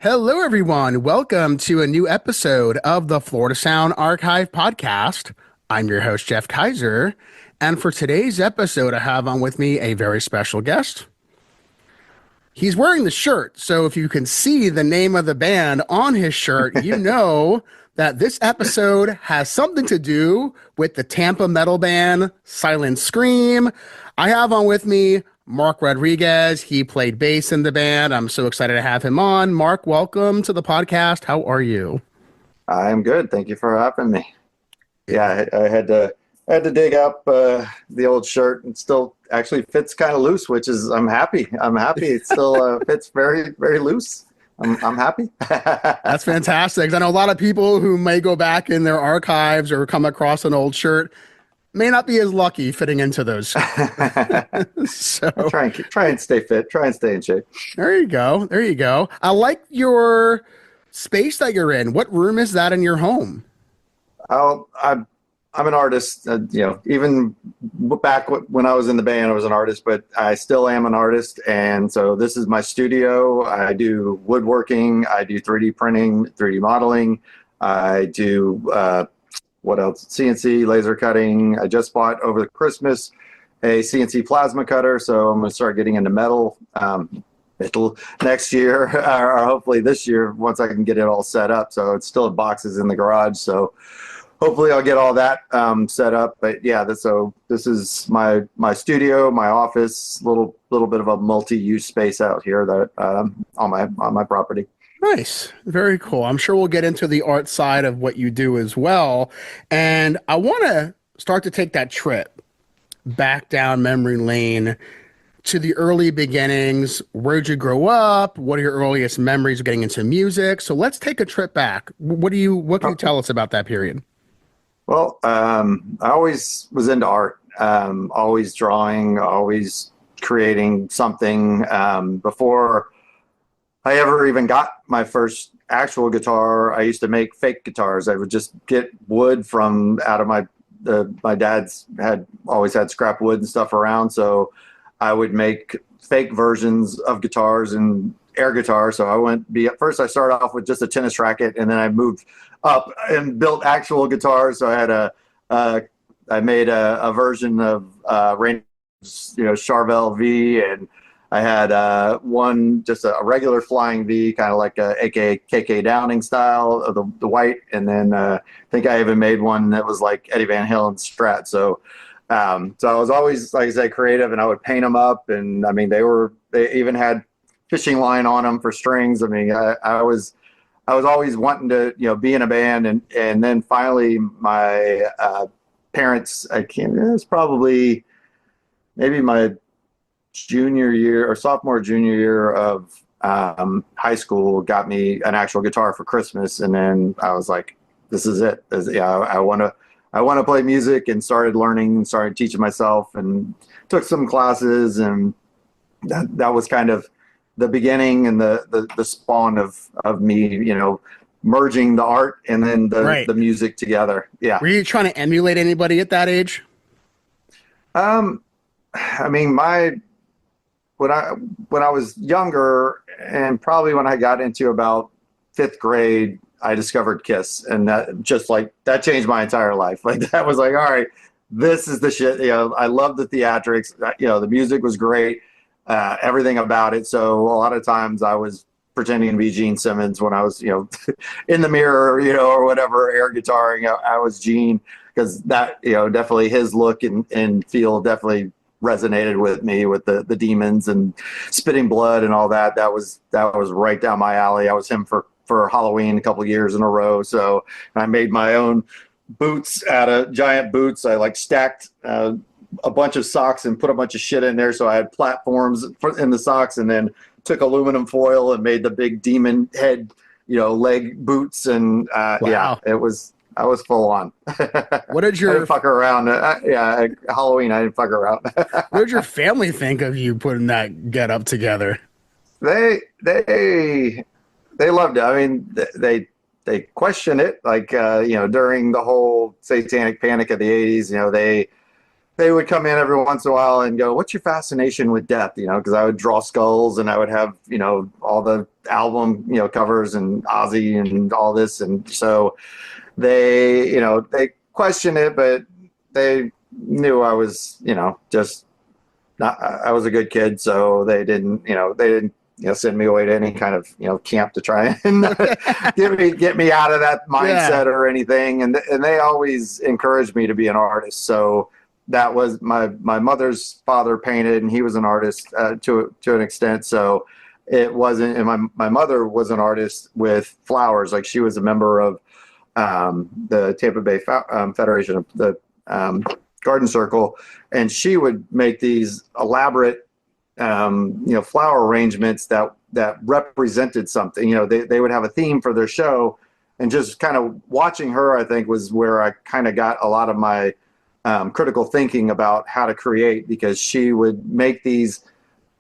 Hello, everyone. Welcome to a new episode of the Florida Sound Archive podcast. I'm your host, Jeff Kaiser. And for today's episode, I have on with me a very special guest. He's wearing the shirt. So if you can see the name of the band on his shirt, you know that this episode has something to do with the Tampa metal band Silent Scream. I have on with me Mark Rodriguez. He played bass in the band. I'm so excited to have him on. Mark, welcome to the podcast. How are you? I'm good. Thank you for having me. Yeah, I had to dig up the old shirt, and still actually fits kind of loose, which is I'm happy. I'm happy. It still fits very, very loose. I'm happy. That's fantastic. I know a lot of people who may go back in their archives or come across an old shirt may not be as lucky fitting into those. So try and stay fit. Try and stay in shape. There you go. There you go. I like your space that you're in. What room is that in your home? I'm an artist. Even back when I was in the band, I was an artist, but I still am an artist. And so this is my studio. I do woodworking. I do 3D printing, 3D modeling. I do what else? CNC laser cutting. I just bought over the Christmas a CNC plasma cutter, so I'm going to start getting into metal next year, or hopefully this year once I can get it all set up. So it's still in boxes in the garage. So hopefully I'll get all that set up. But yeah, this is my studio, my office, little bit of a multi-use space out here that on my property. Nice. Very cool. I'm sure we'll get into the art side of what you do as well. And I want to start to take that trip back down memory lane to the early beginnings. Where'd you grow up? What are your earliest memories of getting into music? So let's take a trip back. What can you tell us about that period? Well, I always was into art, always drawing, always creating something. Before I ever even got my first actual guitar, I used to make fake guitars. I would just get wood from out of my dad's always had scrap wood and stuff around. So I would make fake versions of guitars and air guitar. So at first I started off with just a tennis racket, and then I moved up and built actual guitars. So I made a version of Rain, Charvel V, and I had just a regular flying V, kind of like a AKA KK Downing style of the white, and then I think I even made one that was like Eddie Van Halen's Strat. So I was always, like I said, creative, and I would paint them up, and I mean they even had fishing line on them for strings. I mean I was always wanting to be in a band, and then finally my parents, it was probably maybe my junior year or sophomore junior year of high school, got me an actual guitar for Christmas, and then I was like, this is it. I want to play music, and started learning and started teaching myself, and took some classes, and that was kind of the beginning and the spawn of me, merging the art and then the music together. Yeah. Were you trying to emulate anybody at that age? I mean, when I was younger, and probably when I got into about 5th grade, I discovered Kiss, and that changed my entire life. Like, that was like, all right, this is the shit. I loved the theatrics. The music was great, everything about it. So a lot of times I was pretending to be Gene Simmons when I was, in the mirror, or whatever, air guitaring. I was Gene, because that, definitely his look and feel definitely resonated with me, with the demons and spitting blood and all that. That was right down my alley. I was him for Halloween a couple of years in a row. So I made my own boots out of giant boots. I stacked a bunch of socks and put a bunch of shit in there. So I had platforms in the socks, and then took aluminum foil and made the big demon head, leg boots. And wow. Yeah, I was full on. What did your I didn't fuck around? Halloween, I didn't fuck around. What did your family think of you putting that get up together? They loved it. I mean, they questioned it, during the whole satanic panic of the 80s. they would come in every once in a while and go, "What's your fascination with death?" Because I would draw skulls and I would have all the album covers and Ozzy and all this, and so they questioned it, but they knew I was just not. I was a good kid, so they didn't send me away to any kind of camp to try and get me out of that Yeah. mindset or anything. And they always encouraged me to be an artist. So that was my mother's father painted, and he was an artist to an extent. So it wasn't. And my mother was an artist with flowers. Like she was a member of the Tampa Bay Federation of the Garden Circle, and she would make these elaborate flower arrangements that represented something. They would have a theme for their show, and just kind of watching her, I think, was where I kind of got a lot of my critical thinking about how to create, because she would make these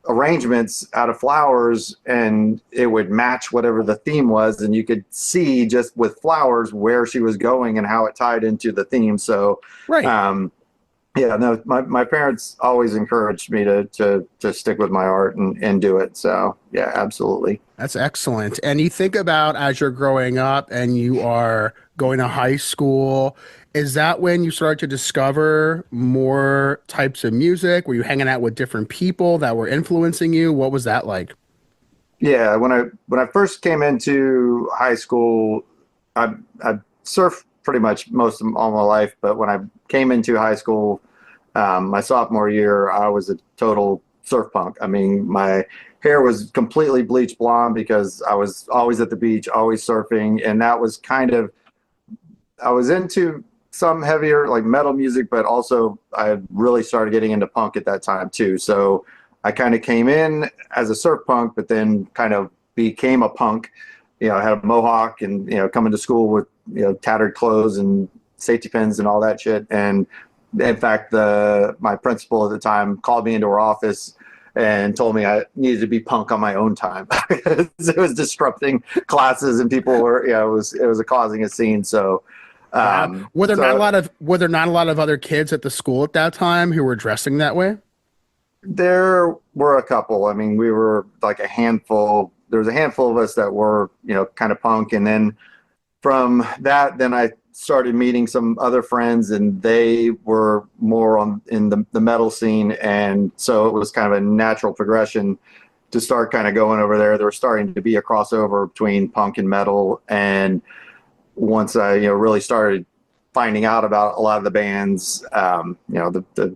arrangements out of flowers and it would match whatever the theme was, and you could see just with flowers where she was going and how it tied into the theme. So Right. yeah, no, my parents always encouraged me to stick with my art and do it. So yeah, absolutely. That's excellent. And you think about as you're growing up and you are going to high school, is that when you start to discover more types of music? Were you hanging out with different people that were influencing you? What was that like? Yeah, when I first came into high school, I surfed pretty much most of all my life. But when I came into high school, my sophomore year, I was a total surf punk. I mean, my hair was completely bleached blonde because I was always at the beach, always surfing, and that was kind of I was into some heavier like metal music, but also I had really started getting into punk at that time too. So I kind of came in as a surf punk, but then kind of became a punk. I had a mohawk and coming to school with tattered clothes and safety pins and all that shit. And in fact, my principal at the time called me into her office and told me I needed to be punk on my own time. It was disrupting classes and people were, it was causing a scene. So Wow. so Were there not a lot of other kids at the school at that time who were dressing that way? there were a couple. I mean, we were like a handful. There was a handful of us that were, kind of punk. And then from that, then I started meeting some other friends, and they were more in the metal scene. And so it was kind of a natural progression to start kind of going over there. There was starting to be a crossover between punk and metal. And once I, really started finding out about a lot of the bands, the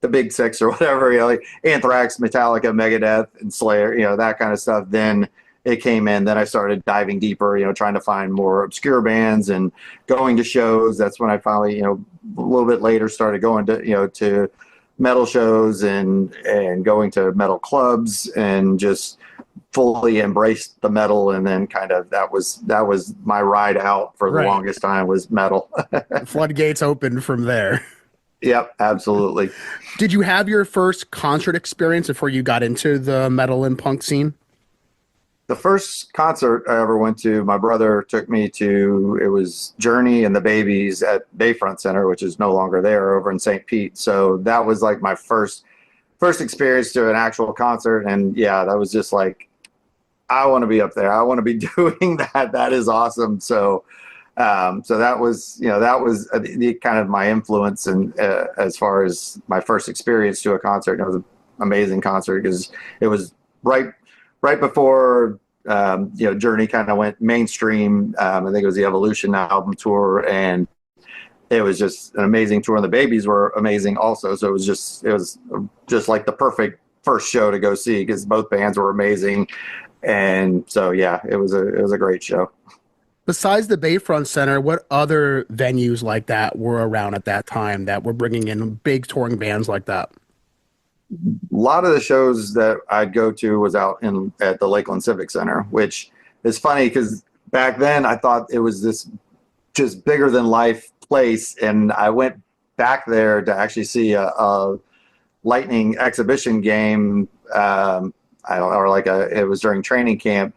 big six or whatever, like Anthrax, Metallica, Megadeth, and Slayer, that kind of stuff. Then it came in. Then I started diving deeper, trying to find more obscure bands and going to shows. That's when I finally, a little bit later started going to metal shows and going to metal clubs and just fully embraced the metal. And then kind of that was my ride out for the Right. longest time was metal. The floodgates opened from there. Yep, absolutely. Did you have your first concert experience before you got into the metal and punk scene? The first concert I ever went to, my brother took me to, it was Journey and the Babies at Bayfront Center, which is no longer there, over in St. Pete. So that was like my first experience to an actual concert. And yeah, that was just like, I want to be up there. I want to be doing that. That is awesome. So that was the kind of my influence, and as far as my first experience to a concert. It was an amazing concert because it was right before Journey kind of went mainstream. I think it was the Evolution album tour, and it was just an amazing tour. And the Babies were amazing also. So it was just like the perfect first show to go see because both bands were amazing. And so yeah, it was a great show. Besides the Bayfront Center, what other venues like that were around at that time that were bringing in big touring bands like that? A lot of the shows that I'd go to was out in at the Lakeland Civic Center, which is funny because back then I thought it was this just bigger than life place, and I went back there to actually see a Lightning exhibition game. I don't or like it was during training camp,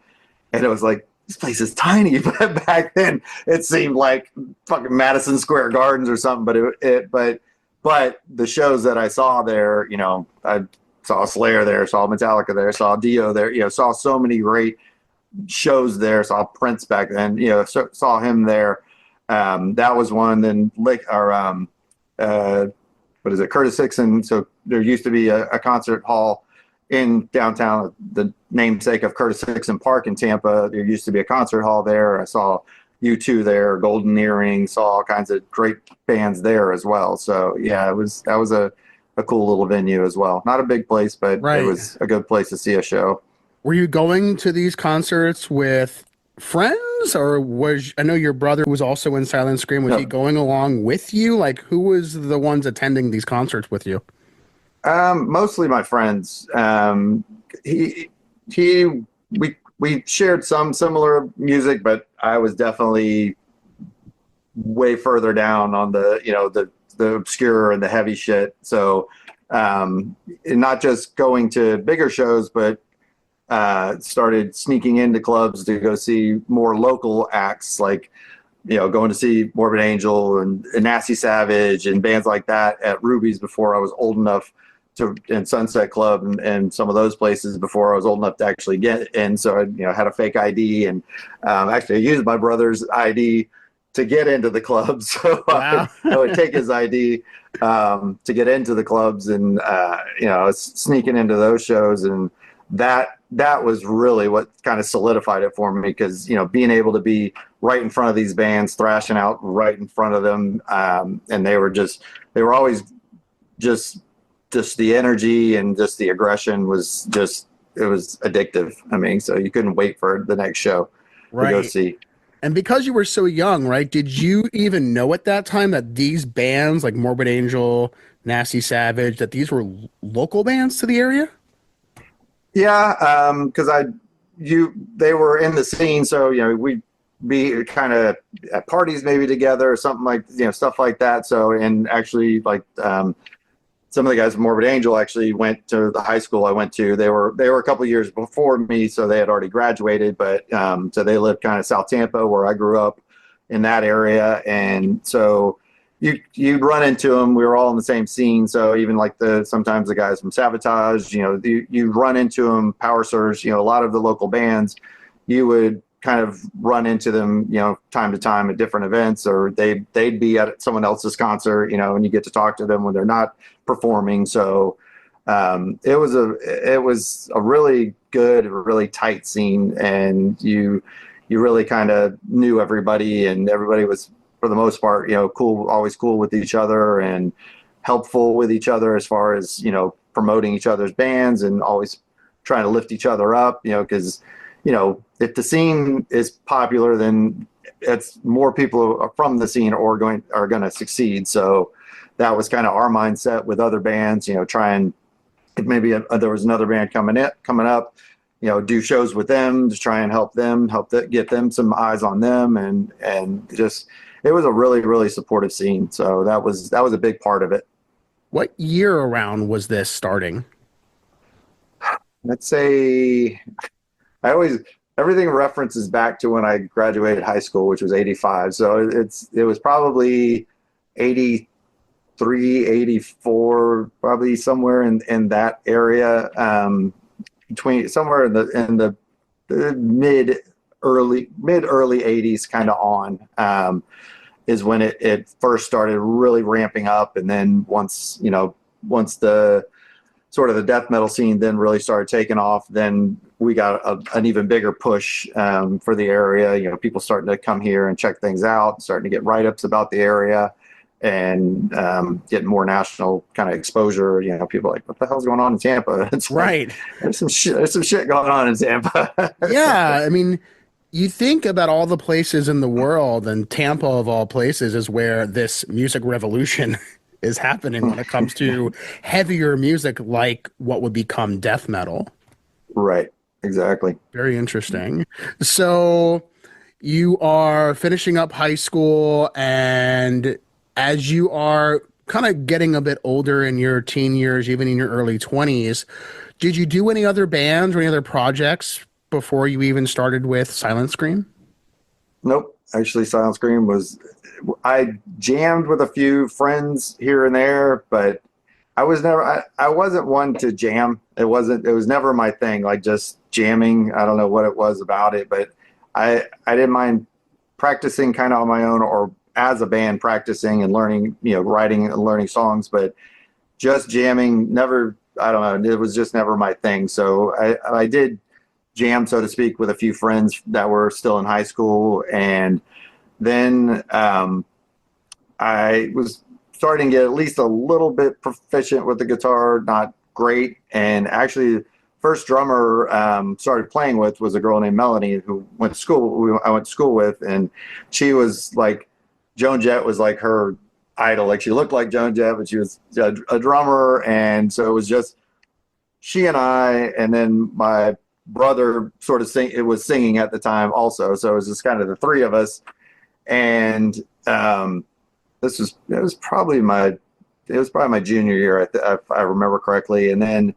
and it was like this place is tiny, but back then it seemed like fucking Madison Square Gardens or something. But but the shows that I saw there, I saw Slayer there, saw Metallica there, saw Dio there, saw so many great shows there, saw Prince back then, saw him there. That was one. Then what is it, Curtis Hickson. So there used to be a concert hall in downtown, the namesake of Curtis Hickson Park in Tampa. There used to be a concert hall there. I saw U2 there, Golden Earring, saw all kinds of great bands there as well. So yeah, that was a cool little venue as well. Not a big place, but it Right. was a good place to see a show. Were you going to these concerts with friends, or I know your brother was also in Silent Scream. Was he No, going along with you? Like, who was the ones attending these concerts with you? mostly my friends. He he we shared some similar music, but I was definitely way further down on the obscure and the heavy shit. So and not just going to bigger shows, but started sneaking into clubs to go see more local acts, like going to see Morbid Angel and Nasty Savage and bands like that at Ruby's before I was old enough to, and Sunset Club and some of those places before I was old enough to actually get in. So I had a fake ID, and actually I used my brother's ID to get into the clubs. So Wow. I would take his ID to get into the clubs, and sneaking into those shows, and that was really what kind of solidified it for me, because being able to be right in front of these bands, thrashing out right in front of them, and they were always just the energy and just the aggression was it was addictive. I mean, so you couldn't wait for the next show to go Right. see. And because you were so young, right? Did you even know at that time that these bands like Morbid Angel, Nasty Savage, that these were local bands to the area? Yeah, because they were in the scene, so we'd be kind of at parties maybe together or something, like stuff like that. So, and actually, like some of the guys from Morbid Angel actually went to the high school I went to. They were a couple of years before me, so they had already graduated, but so they lived kind of South Tampa, where I grew up, in that area. And so you'd run into them. We were all in the same scene, so even like sometimes the guys from Sabotage, you run into them. Power Surge, a lot of the local bands, you would kind of run into them, time to time at different events, or they'd be at someone else's concert, and you get to talk to them when they're not performing. So it was a really good, really tight scene, and you really kind of knew everybody, and everybody was, for the most part, cool, always cool with each other and helpful with each other as far as, promoting each other's bands, and always trying to lift each other up, because, if the scene is popular, then it's more people from the scene are going to succeed. So that was kind of our mindset with other bands, try and, if maybe there was another band coming up, do shows with them, just try and help get them some eyes on them, and just, it was a really, really supportive scene. So that was a big part of it. What year around was this starting? Let's say, everything references back to when I graduated high school, which was 85. So it was probably 83, 84, probably somewhere in that area, between somewhere in the mid early 80s kind of on, is when it first started really ramping up. And then once the sort of the death metal scene then really started taking off, then we got an even bigger push for the area. People starting to come here and check things out, starting to get write-ups about the area, and getting more national kind of exposure. People are like, what the hell's going on in Tampa? It's like, Right. there's some shit going on in Tampa. Yeah. I mean, you think about all the places in the world, and Tampa, of all places, is where this music revolution is happening when it comes to heavier music like what would become death metal. Right. Exactly. Very interesting. So you are finishing up high school, and as you are kind of getting a bit older in your teen years, even in your early 20s, did you do any other bands or any other projects before you even started with Silent Scream? Nope. actually Silent Scream was, I jammed with a few friends here and there, but I wasn't one to jam. It was never my thing, like just jamming. I don't know what it was about it, but I didn't mind practicing kind of on my own or as a band practicing and learning, writing and learning songs, but just jamming never, I don't know, it was just never my thing. So I did jam, so to speak, with a few friends that were still in high school. And then I was starting to get at least a little bit proficient with the guitar, not great. And actually, first drummer started playing with was a girl named Melanie who went to school. I went to school with, and she was like, Joan Jett was like her idol. Like she looked like Joan Jett, but she was a drummer, and so it was just she and I, and then my brother sort of was singing at the time also. So it was just kind of the three of us, and it was probably my junior year, if I remember correctly. And then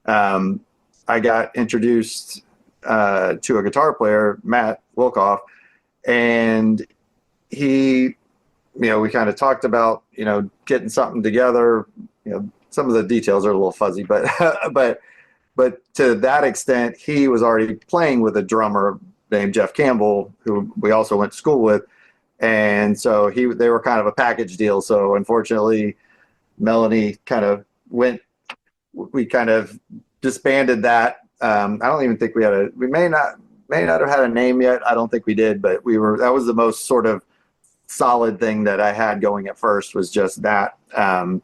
I got introduced to a guitar player, Matt Wilkoff, and he, we kind of talked about, getting something together. Some of the details are a little fuzzy, but but to that extent, he was already playing with a drummer named Jeff Campbell, who we also went to school with. And so they were kind of a package deal. So unfortunately, Melanie we kind of disbanded that. I don't even think we may not have had a name yet. I don't think we did, but that was the most sort of solid thing that I had going at first, was just that. And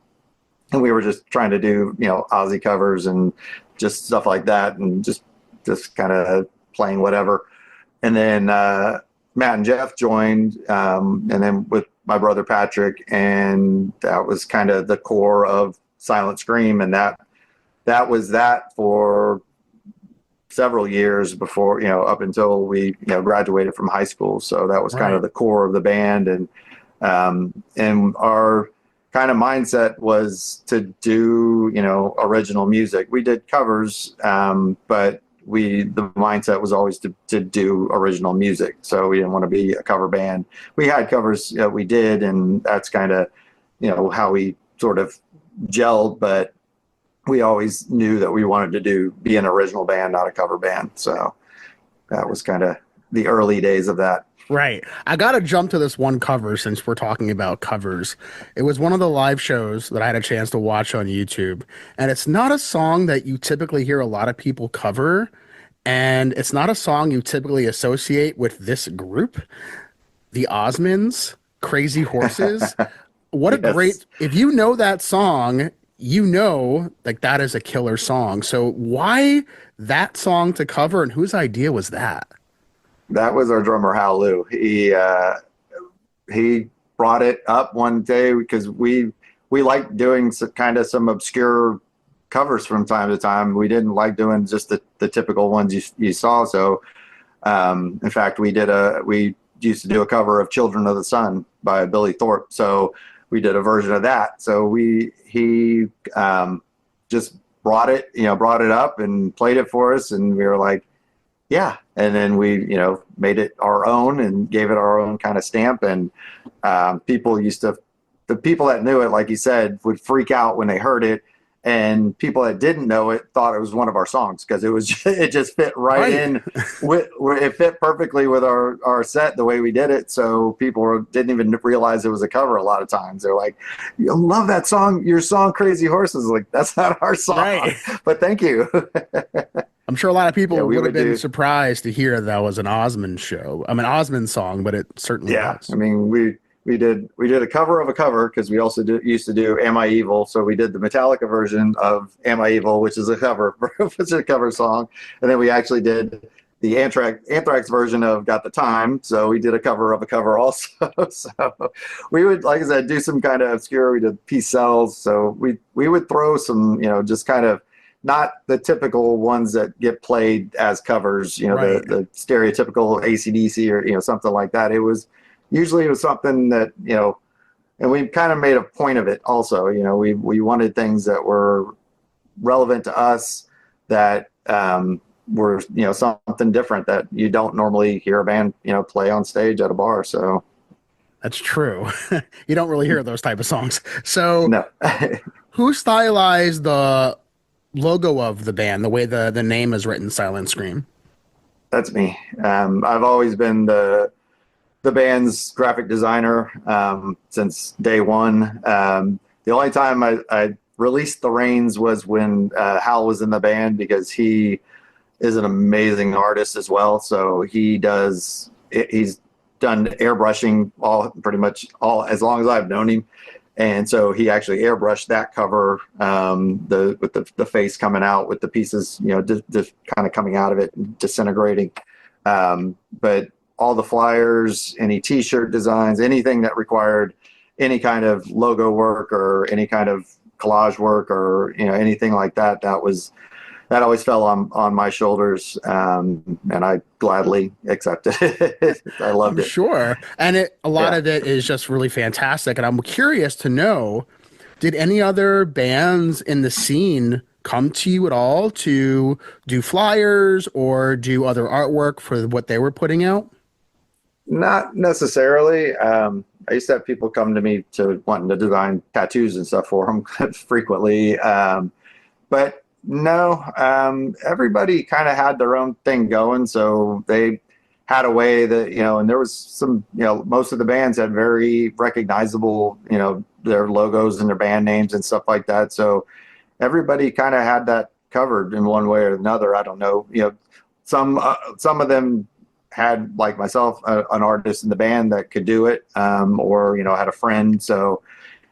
we were just trying to do, Ozzy covers and just stuff like that, and just kind of playing whatever. And then Matt and Jeff joined, and then with my brother Patrick, and that was kind of the core of Silent Scream, and that was that for several years before, up until we, graduated from high school. So that was kind of the core of the band, and our kind of mindset was to do, original music. We did covers, but the mindset was always to do original music. So we didn't want to be a cover band. We had covers we did, and that's kind of, how we sort of gelled, but we always knew that we wanted to be an original band, not a cover band. So that was kind of the early days of that. Right. I got to jump to this one cover since we're talking about covers. It was one of the live shows that I had a chance to watch on YouTube. And it's not a song that you typically hear a lot of people cover. And it's not a song you typically associate with this group, the Osmonds, Crazy Horses. What a great, if you know that song, like that is a killer song. So why that song to cover, and whose idea was that? That was our drummer Hal Lou. He brought it up one day because we liked doing some obscure covers from time to time. We didn't like doing just the typical ones you saw. So in fact, we used to do a cover of Children of the Sun by Billy Thorpe. So we did a version of that. So he just brought it up and played it for us, and we were like, yeah. And then we, made it our own and gave it our own kind of stamp. And the people that knew it, like you said, would freak out when they heard it. And people that didn't know it thought it was one of our songs, because it just fit right in. It fit perfectly with our set, the way we did it. So people didn't even realize it was a cover a lot of times. They're like, "You love that song, your song Crazy Horses." Like, that's not our song. Right. But thank you. I'm sure a lot of people would have been surprised to hear that was an Osmond song, but it certainly was. I mean, we did a cover of a cover, because we also used to do Am I Evil. So we did the Metallica version of Am I Evil, which is a cover song. And then we actually did the Anthrax version of Got the Time. So we did a cover of a cover also. So we would, like I said, do some kind of obscure. We did Peace Sells. So we would throw some, just kind of not the typical ones that get played as covers, the stereotypical AC/DC or, something like that. It was something that, and we kind of made a point of it also. We wanted things that were relevant to us, that were, something different that you don't normally hear a band, play on stage at a bar. So That's true. You don't really hear those type of songs. So, no, who stylized the logo of the band, the way the name is written, Silent Scream? that's me. I've always been the band's graphic designer since day one. The only time I released the reins was when Hal was in the band, because he is an amazing artist as well. So he's done airbrushing pretty much all as long as I've known him. And so he actually airbrushed that cover, with the face coming out, with the pieces, just kind of coming out of it and disintegrating. But all the flyers, any T-shirt designs, anything that required any kind of logo work or any kind of collage work or anything like that, that always fell on my shoulders, and I gladly accepted it. I loved I'm it. sure. And a lot Yeah. of it is just really fantastic. And I'm curious to know, did any other bands in the scene come to you at all to do flyers or do other artwork for what they were putting out? Not necessarily. I used to have people come to me to wanting to design tattoos and stuff for them frequently. But no, everybody kind of had their own thing going. So they had a way that, and there was some, most of the bands had very recognizable, their logos and their band names and stuff like that. So everybody kind of had that covered in one way or another. I don't know, some of them had, like myself, an artist in the band that could do it, or had a friend. So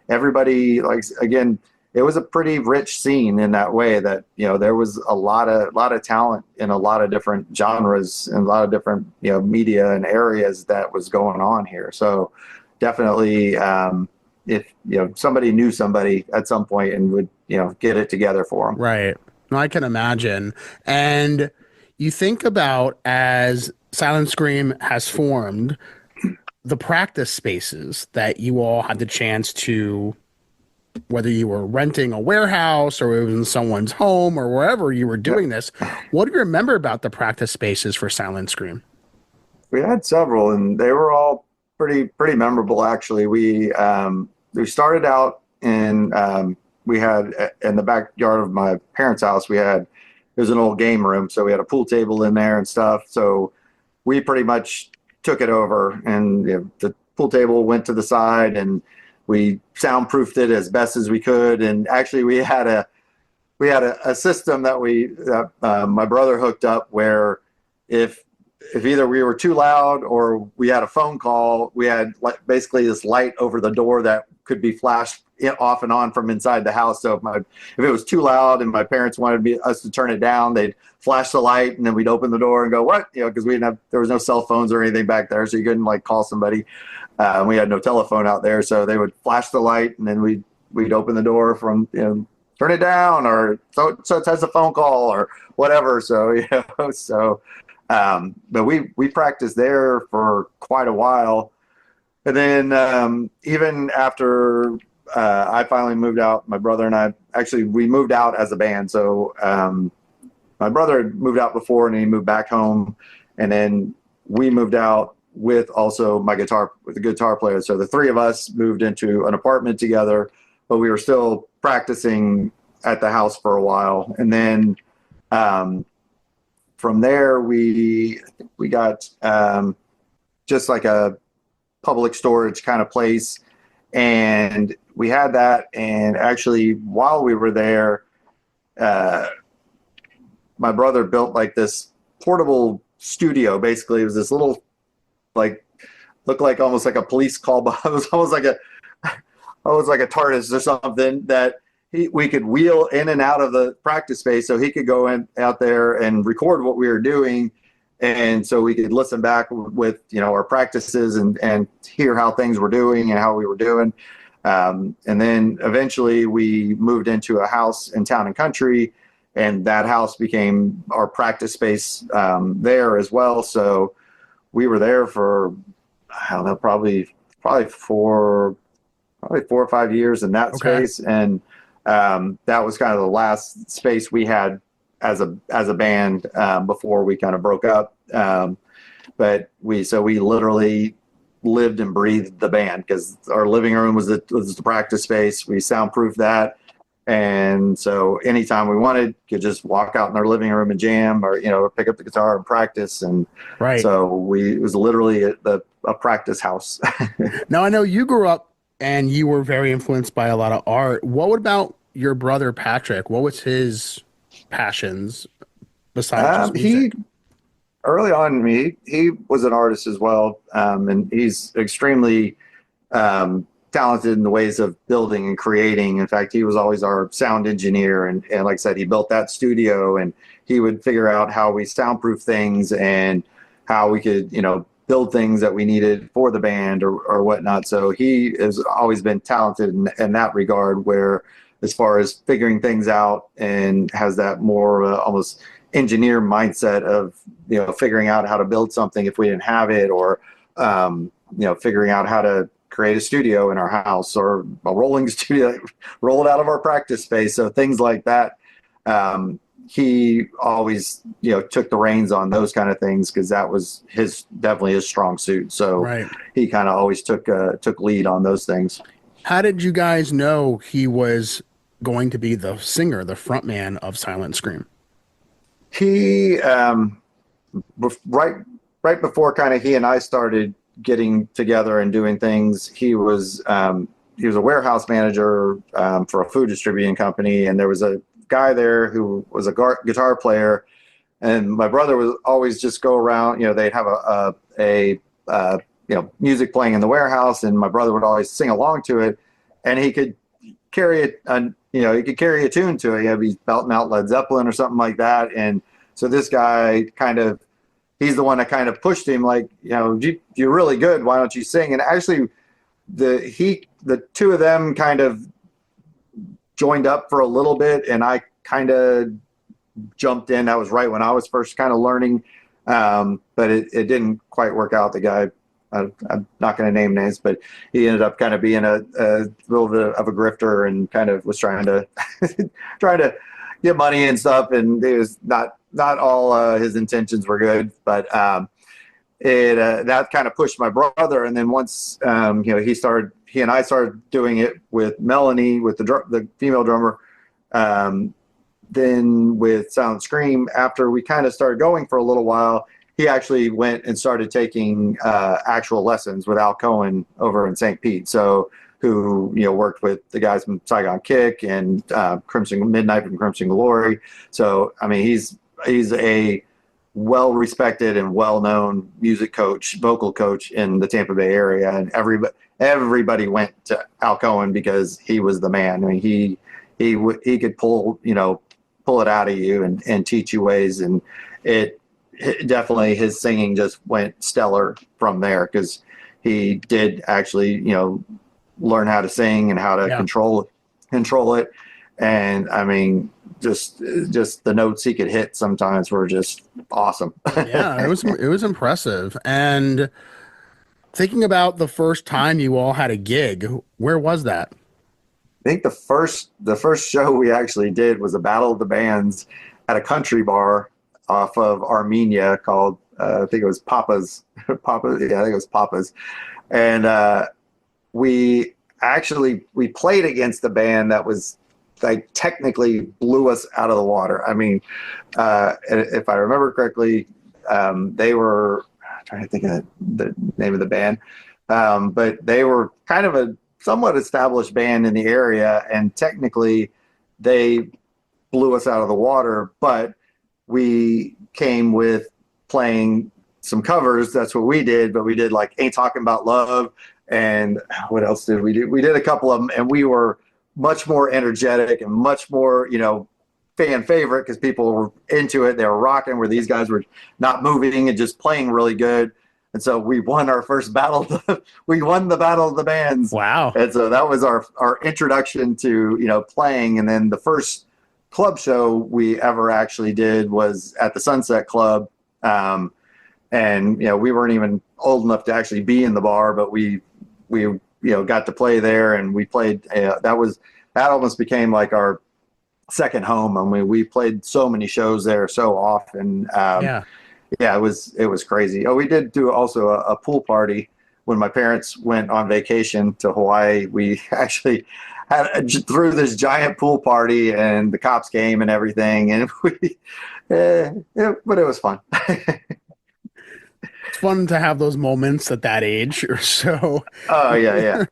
everybody, like, again, it was a pretty rich scene in that way that there was a lot of talent in a lot of different genres and a lot of different media and areas that was going on here. So definitely, if somebody knew somebody at some point and would get it together for them. Right. No, I can imagine. And you think about, as Silent Scream has formed, the practice spaces that you all had the chance to, whether you were renting a warehouse or it was in someone's home or wherever you were doing this, what do you remember about the practice spaces for Silent Scream? We had several, and they were all pretty memorable. Actually, we started out in we had, in the backyard of my parents' house. It was an old game room, so we had a pool table in there and stuff. So we pretty much took it over, and the pool table went to the side, and we soundproofed it as best as we could. And actually, we had a system that my brother hooked up, where if either we were too loud or we had a phone call, we had basically this light over the door that could be flashed off and on from inside the house. So if it was too loud and my parents wanted us to turn it down, they'd flash the light, and then we'd open the door and go, "What?" Because there was no cell phones or anything back there, so you couldn't call somebody. We had no telephone out there, so they would flash the light, and then we'd open the door from turn it down, or so it says a phone call or whatever. So but we practiced there for quite a while. And then even after I finally moved out, my brother and I, actually, we moved out as a band. So my brother had moved out before, and he moved back home. And then we moved out with also with a guitar player. So the three of us moved into an apartment together, but we were still practicing at the house for a while. And then from there, we got just like a public storage kind of place, and we had that. And actually, while we were there, my brother built like this portable studio. Basically, it was this little, looked like almost like a police call box. It was almost like a TARDIS or something that we could wheel in and out of the practice space, so he could go out there and record what we were doing. And so we could listen back with, our practices and hear how things were doing and how we were doing. And then eventually we moved into a house in Town and Country, and that house became our practice space there as well. So we were there for, I don't know, probably 4 or 5 years in that Okay. space. And that was kind of the last space we had as a band before we kind of broke up. But we literally lived and breathed the band, because our living room was the practice space. We soundproofed that. And so anytime we wanted, could just walk out in our living room and jam, or, pick up the guitar and practice. And Right. so it was literally a practice house. Now, I know you grew up and you were very influenced by a lot of art. What about your brother Patrick? What was his passions besides just He music? early on, he was an artist as well, and he's extremely talented in the ways of building and creating. In fact, he was always our sound engineer, and like I said, he built that studio, and he would figure out how we soundproof things and how we could, build things that we needed for the band or whatnot. So he has always been talented in that regard, where as far as figuring things out, and has that more almost engineer mindset of, figuring out how to build something if we didn't have it, or figuring out how to create a studio in our house, or a rolling studio, roll it out of our practice space. So things like that. He always, took the reins on those kind of things, because that was definitely his strong suit. So Right. he kind of always took lead on those things. How did you guys know he was going to be the singer, the frontman of Silent Scream? He right before kind of he and I started getting together and doing things, he was a warehouse manager for a food distributing company, and there was a guy there who was a guitar player, and my brother would always just go around. They'd have a music playing in the warehouse, and my brother would always sing along to it, and he could carry it, he could carry a tune to it. He'd be belting out Led Zeppelin or something like that, and so this guy he's the one that kind of pushed him, like, you're really good, why don't you sing? And actually, the two of them kind of joined up for a little bit, and I kind of jumped in. That was right when I was first kind of learning, but it didn't quite work out. The guy, I'm not going to name names, but he ended up kind of being a little bit of a grifter, and kind of was trying to trying to get money and stuff, and it was not all his intentions were good, but that kind of pushed my brother. And then once he and I started doing it with Melanie, with the female drummer, then with Silent Scream, after we kind of started going for a little while, he actually went and started taking actual lessons with Al Cohen over in St. Pete. So who worked with the guys from Saigon Kick and Crimson Midnight from Crimson Glory. So I mean, he's a well-respected and well-known music coach, vocal coach in the Tampa Bay area, and everybody went to Al Cohen because he was the man. I mean, he could pull it out of you and teach you ways, and it definitely, his singing just went stellar from there, because he did actually learn how to sing and how to control it. And I mean, just the notes he could hit sometimes were just awesome. Yeah, it was impressive. And thinking about the first time you all had a gig, where was that? I think the first show we actually did was a battle of the bands at a country bar off of Armenia called I think it was Papa's. Yeah, I think it was Papa's. And we played against the band that was, like, technically blew us out of the water. I mean, if I remember correctly, they were, I'm trying to think of the name of the band, but they were kind of a somewhat established band in the area, and technically they blew us out of the water, but we came with playing some covers. That's what we did, but we did, like, Ain't Talking About Love, and what else did we do? We did a couple of them, and we were much more energetic and much more, fan favorite, because people were into it. They were rocking, where these guys were not moving and just playing really good. And so we won our first battle. We won the battle of the bands. Wow. And so that was our introduction to, playing. And then the first club show we ever actually did was at the Sunset Club. And, we weren't even old enough to actually be in the bar, but we got to play there, and we played, that almost became like our second home. I mean, we played so many shows there so often. Yeah. Yeah, it was crazy. Oh, we did do also a pool party when my parents went on vacation to Hawaii. We actually threw this giant pool party, and the cops came and everything, and but it was fun. It's fun to have those moments at that age or so. Oh yeah,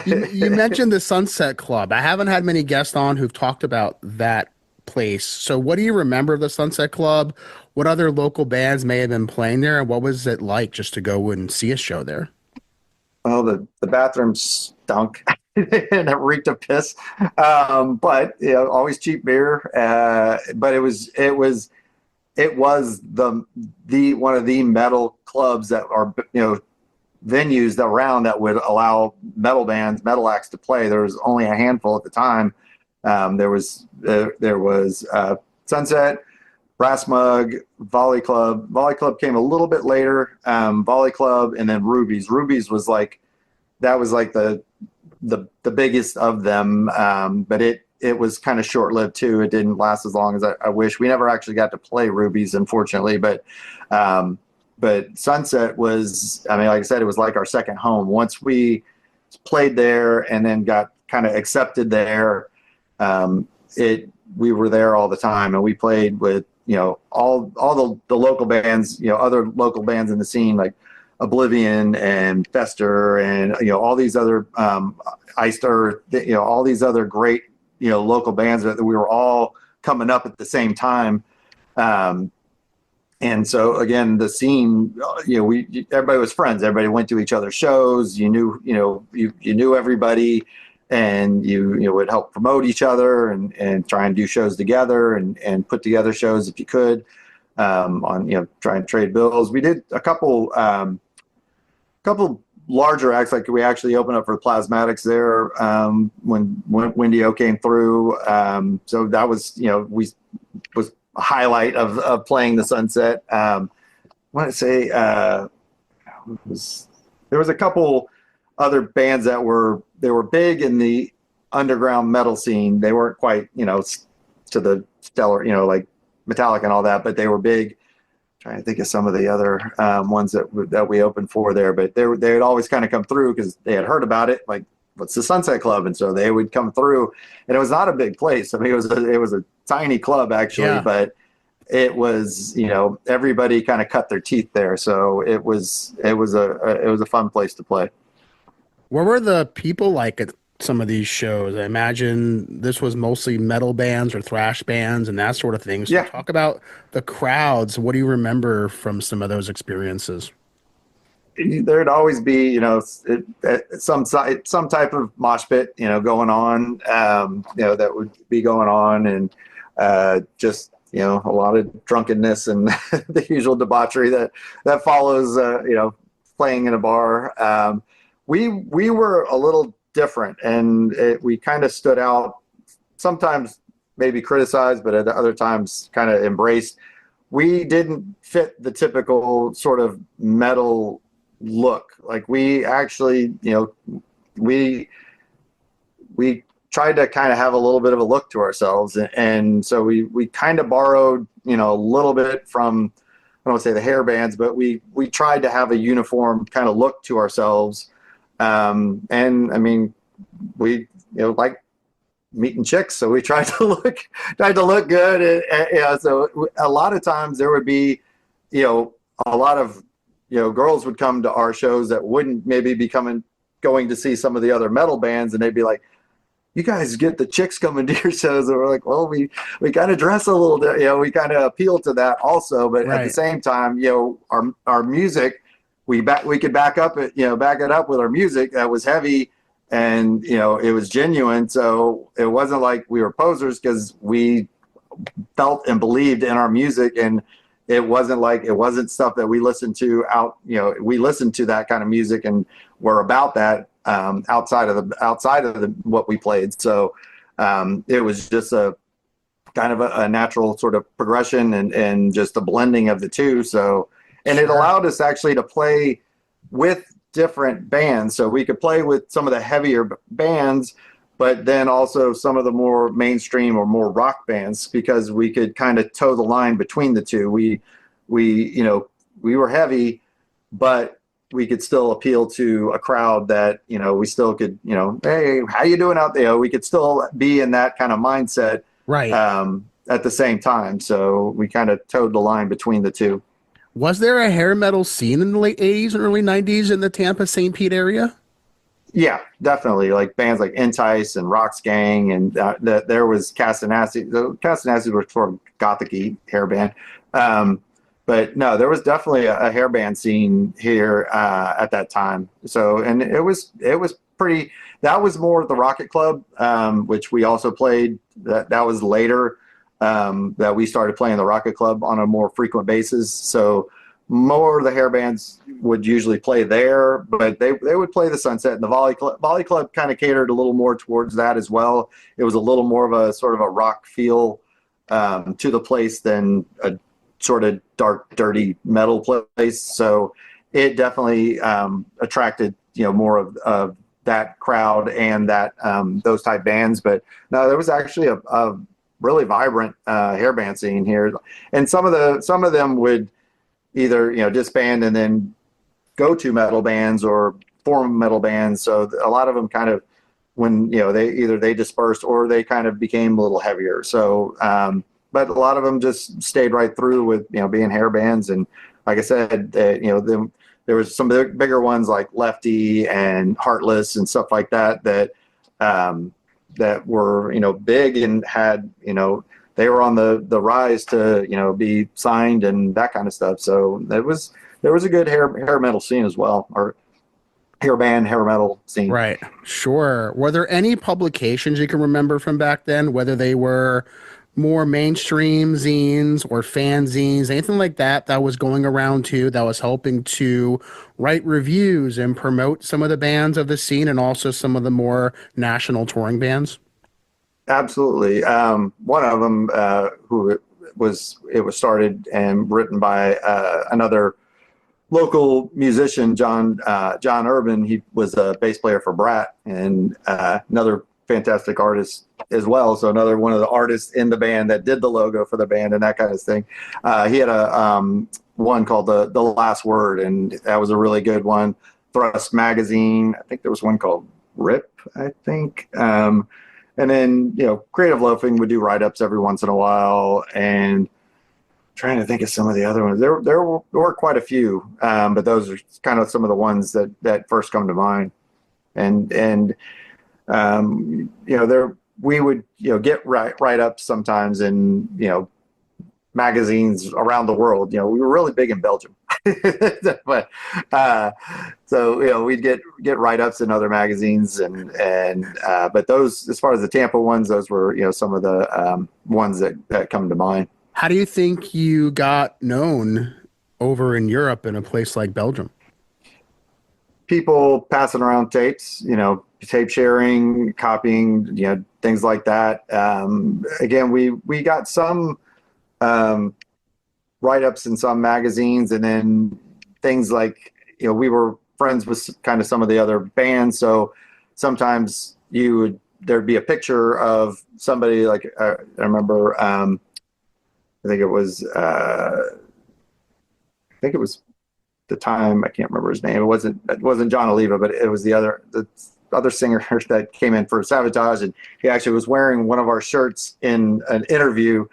You yeah. mentioned the Sunset Club. I haven't had many guests on who've talked about that place. So what do you remember of the Sunset Club? What other local bands may have been playing there, and what was it like just to go and see a show there? Well, the bathroom stunk and it reeked of piss. But always cheap beer. But it was the one of the metal clubs that are venues around that would allow metal bands, metal acts to play. There was only a handful at the time. There was Sunset, Brass Mug, Volley Club. Volley Club came a little bit later. Volley Club, and then Ruby's. Ruby's was like the biggest of them, but it was kind of short lived too. It didn't last as long as I wish. We never actually got to play Ruby's, unfortunately, but Sunset was, I mean, like I said, it was like our second home. Once we played there and then got kind of accepted there, we were there all the time, and we played with all the local bands, other local bands in the scene like Oblivion and Fester and all these other Iced Earth, all these other great local bands that we were all coming up at the same time. And so again, the scene, everybody was friends. Everybody went to each other's shows. You knew everybody, and you would help promote each other and try and do shows together and put together shows if you could, on try and trade bills. We did a couple larger acts, like we actually opened up for Plasmatics there when Wendy O came through. So that was was a highlight of playing the Sunset. I want to say there was a couple other bands that were big in the underground metal scene. They weren't quite to the stellar like Metallica and all that, but they were big. Trying to think of some of the other ones that we opened for there, but they would always kind of come through because they had heard about it. Like, what's the Sunset Club? And so they would come through, and it was not a big place. I mean, it was a tiny club actually, Yeah. but it was everybody kind of cut their teeth there. So it was a fun place to play. What were the people like at some of these shows? I imagine this was mostly metal bands or thrash bands and that sort of thing. So Yeah. talk about the crowds. What do you remember from some of those experiences? There'd always be, some type of mosh pit, going on, that would be going on, and just, a lot of drunkenness and the usual debauchery that follows, playing in a bar. We were a little different, and we kind of stood out. Sometimes maybe criticized, but at other times kind of embraced. We didn't fit the typical sort of metal look. Like, we actually, we tried to kind of have a little bit of a look to ourselves, and so we kind of borrowed a little bit from, I don't want to say the hair bands, but we tried to have a uniform kind of look to ourselves. And I mean, we like meeting chicks, so we tried to look good, and so a lot of times there would be a lot of girls would come to our shows that wouldn't maybe be going to see some of the other metal bands, and they'd be like, "You guys get the chicks coming to your shows," and we're like, "Well, we kind of dress a little bit, we kind of appeal to that also, but at the same time, our music, we could back it up with our music that was heavy, and it was genuine. So it wasn't like we were posers, because we felt and believed in our music, and it wasn't stuff that we listened to we listened to that kind of music and were about that outside of what we played. So it was just a kind of a natural sort of progression and just a blending of the two. So, and it allowed us actually to play with different bands. So we could play with some of the heavier bands, but then also some of the more mainstream or more rock bands, because we could kind of toe the line between the two. We were heavy, but we could still appeal to a crowd that, we still could, hey, how you doing out there? We could still be in that kind of mindset Right. at the same time. So we kind of towed the line between the two. Was there a hair metal scene in the late 80s and early 90s in the Tampa St. Pete area? Yeah, definitely. Like bands like Entice and Rocks Gang, and there was Castanassi. The Castanassi were sort of gothic-y hair band. But no, there was definitely a hair band scene here at that time. So, and it was pretty. That was more the Rocket Club, which we also played. That was later that we started playing the Rocket Club on a more frequent basis. So more of the hair bands would usually play there, but they would play the Sunset and the Volley Club. Volley Club kind of catered a little more towards that as well. It was a little more of a sort of a rock feel to the place than a sort of dark, dirty metal place. So it definitely attracted, more of that crowd and that those type bands. But no, there was actually a really vibrant hair band scene here, and some of them would either disband and then go to metal bands or form metal bands. So a lot of them kind of, when they dispersed or they kind of became a little heavier. So but a lot of them just stayed right through with being hair bands. And like I said, there was some bigger ones like Lefty and Heartless and stuff like that that were big and had they were on the rise to be signed and that kind of stuff. So there was a good hair metal scene as well, or hair band hair metal scene. Right. Sure. Were there any publications you can remember from back then, whether they were more mainstream zines or fanzines, anything like that that was going around too, that was helping to write reviews and promote some of the bands of the scene and also some of the more national touring bands? Absolutely. One of them, it was started and written by another local musician, John Urban. He was a bass player for Brat, and another fantastic artist as well. So another one of the artists in the band that did the logo for the band and that kind of thing. He had a one called the Last Word, and that was a really good one. Thrust magazine. I think there was one called Rip, I think. And then, Creative Loafing would do write-ups every once in a while, and trying to think of some of the other ones. There were quite a few, but those are kind of some of the ones that first come to mind. And we would get write-ups sometimes in magazines around the world. We were really big in Belgium. But so we'd get write-ups in other magazines, and but those, as far as the Tampa ones, those were some of the ones that come to mind. How do you think you got known over in Europe in a place like Belgium? People passing around tapes, tape sharing, copying, things like that. Again, we got some write-ups in some magazines, and then things like we were friends with kind of some of the other bands, so sometimes there'd be a picture of somebody, like I remember I think it was the time, I can't remember his name. It wasn't John Oliva, but it was the other singer that came in for Sabotage, and he actually was wearing one of our shirts in an interview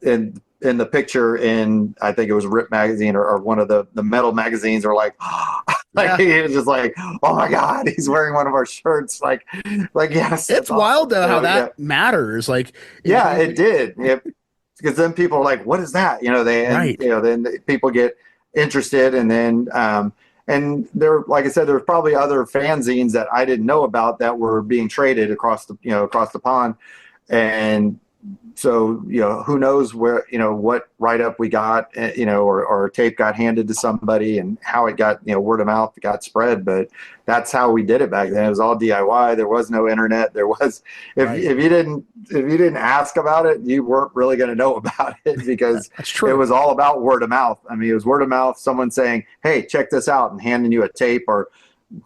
in the picture in, I think it was Rip magazine or one of the metal magazines, or like Yeah. he was just like, oh my God, he's wearing one of our shirts. Like yes. It's wild though how that matters. Like, yeah, it did. Because then people are like, what is that? Right. Then people get interested, and then and there, like I said, there was probably other fanzines that I didn't know about that were being traded across the pond. And so, who knows where, what write-up we got, or tape got handed to somebody, and how it got, word of mouth got spread. But that's how we did it back then. It was all DIY. There was no internet. There was, if you didn't ask about it, you weren't really going to know about it, because That's true. It was all about word of mouth. I mean, it was word of mouth, someone saying, hey, check this out, and handing you a tape, or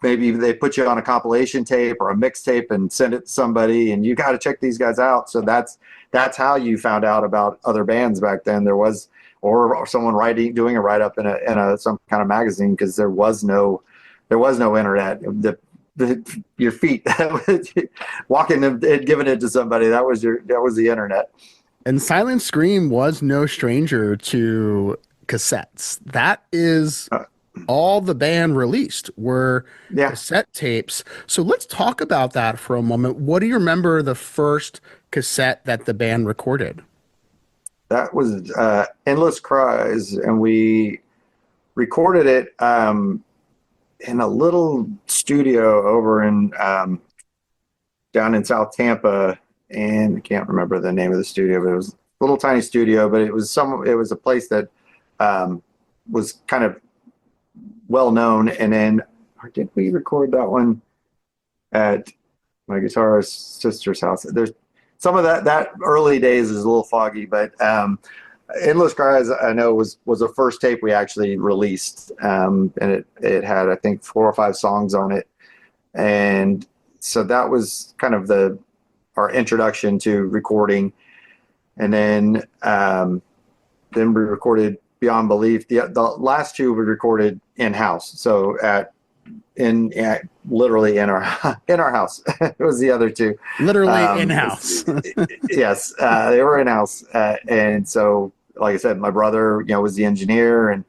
maybe they put you on a compilation tape or a mixtape and send it to somebody, and you got to check these guys out. So that's how you found out about other bands back then. There was, or someone doing a write up in a some kind of magazine, because there was no internet. Your feet walking and giving it to somebody, that was the internet. And Silent Scream was no stranger to cassettes. That is all the band released were Yeah, cassette tapes. So let's talk about that for a moment. What do you remember the first cassette that the band recorded? that was Endless Cries, and we recorded it in a little studio over in down in South Tampa, and I can't remember the name of the studio, but it was a little tiny studio, but it was a place that was kind of well known. And then, or did we record that one at my guitarist sister's house? There's some of that early days is a little foggy, but Endless Cries, I know, was the first tape we actually released, and it had, I think, 4 or 5 songs on it, and so that was kind of our introduction to recording. And then we recorded Beyond Belief. The last 2 we recorded in house, so literally in our house. It was the other 2 Literally in house. Yes, they were in house, and so, like I said, my brother, was the engineer, and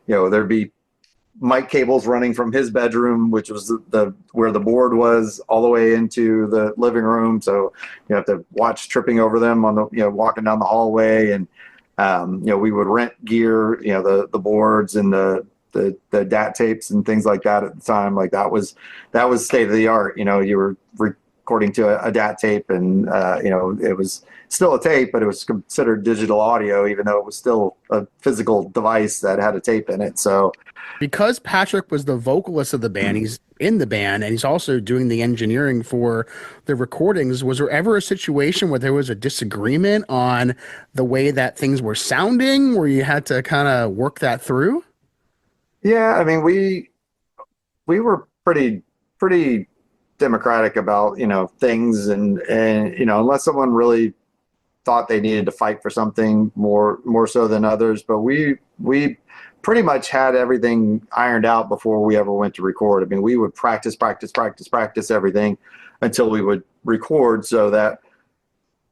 there'd be mic cables running from his bedroom, which was where the board was, all the way into the living room. So you have to watch tripping over them on the walking down the hallway, and we would rent gear, the boards and the DAT tapes and things like that at the time. Like that was state of the art. You were recording to a DAT tape, and it was still a tape, but it was considered digital audio, even though it was still a physical device that had a tape in it. So because Patrick was the vocalist of the band, he's in the band, and he's also doing the engineering for the recordings. Was there ever a situation where there was a disagreement on the way that things were sounding, where you had to kind of work that through? Yeah, I mean, we were pretty democratic about things, and unless someone really thought they needed to fight for something more so than others, but we pretty much had everything ironed out before we ever went to record. I mean, we would practice everything until we would record, so that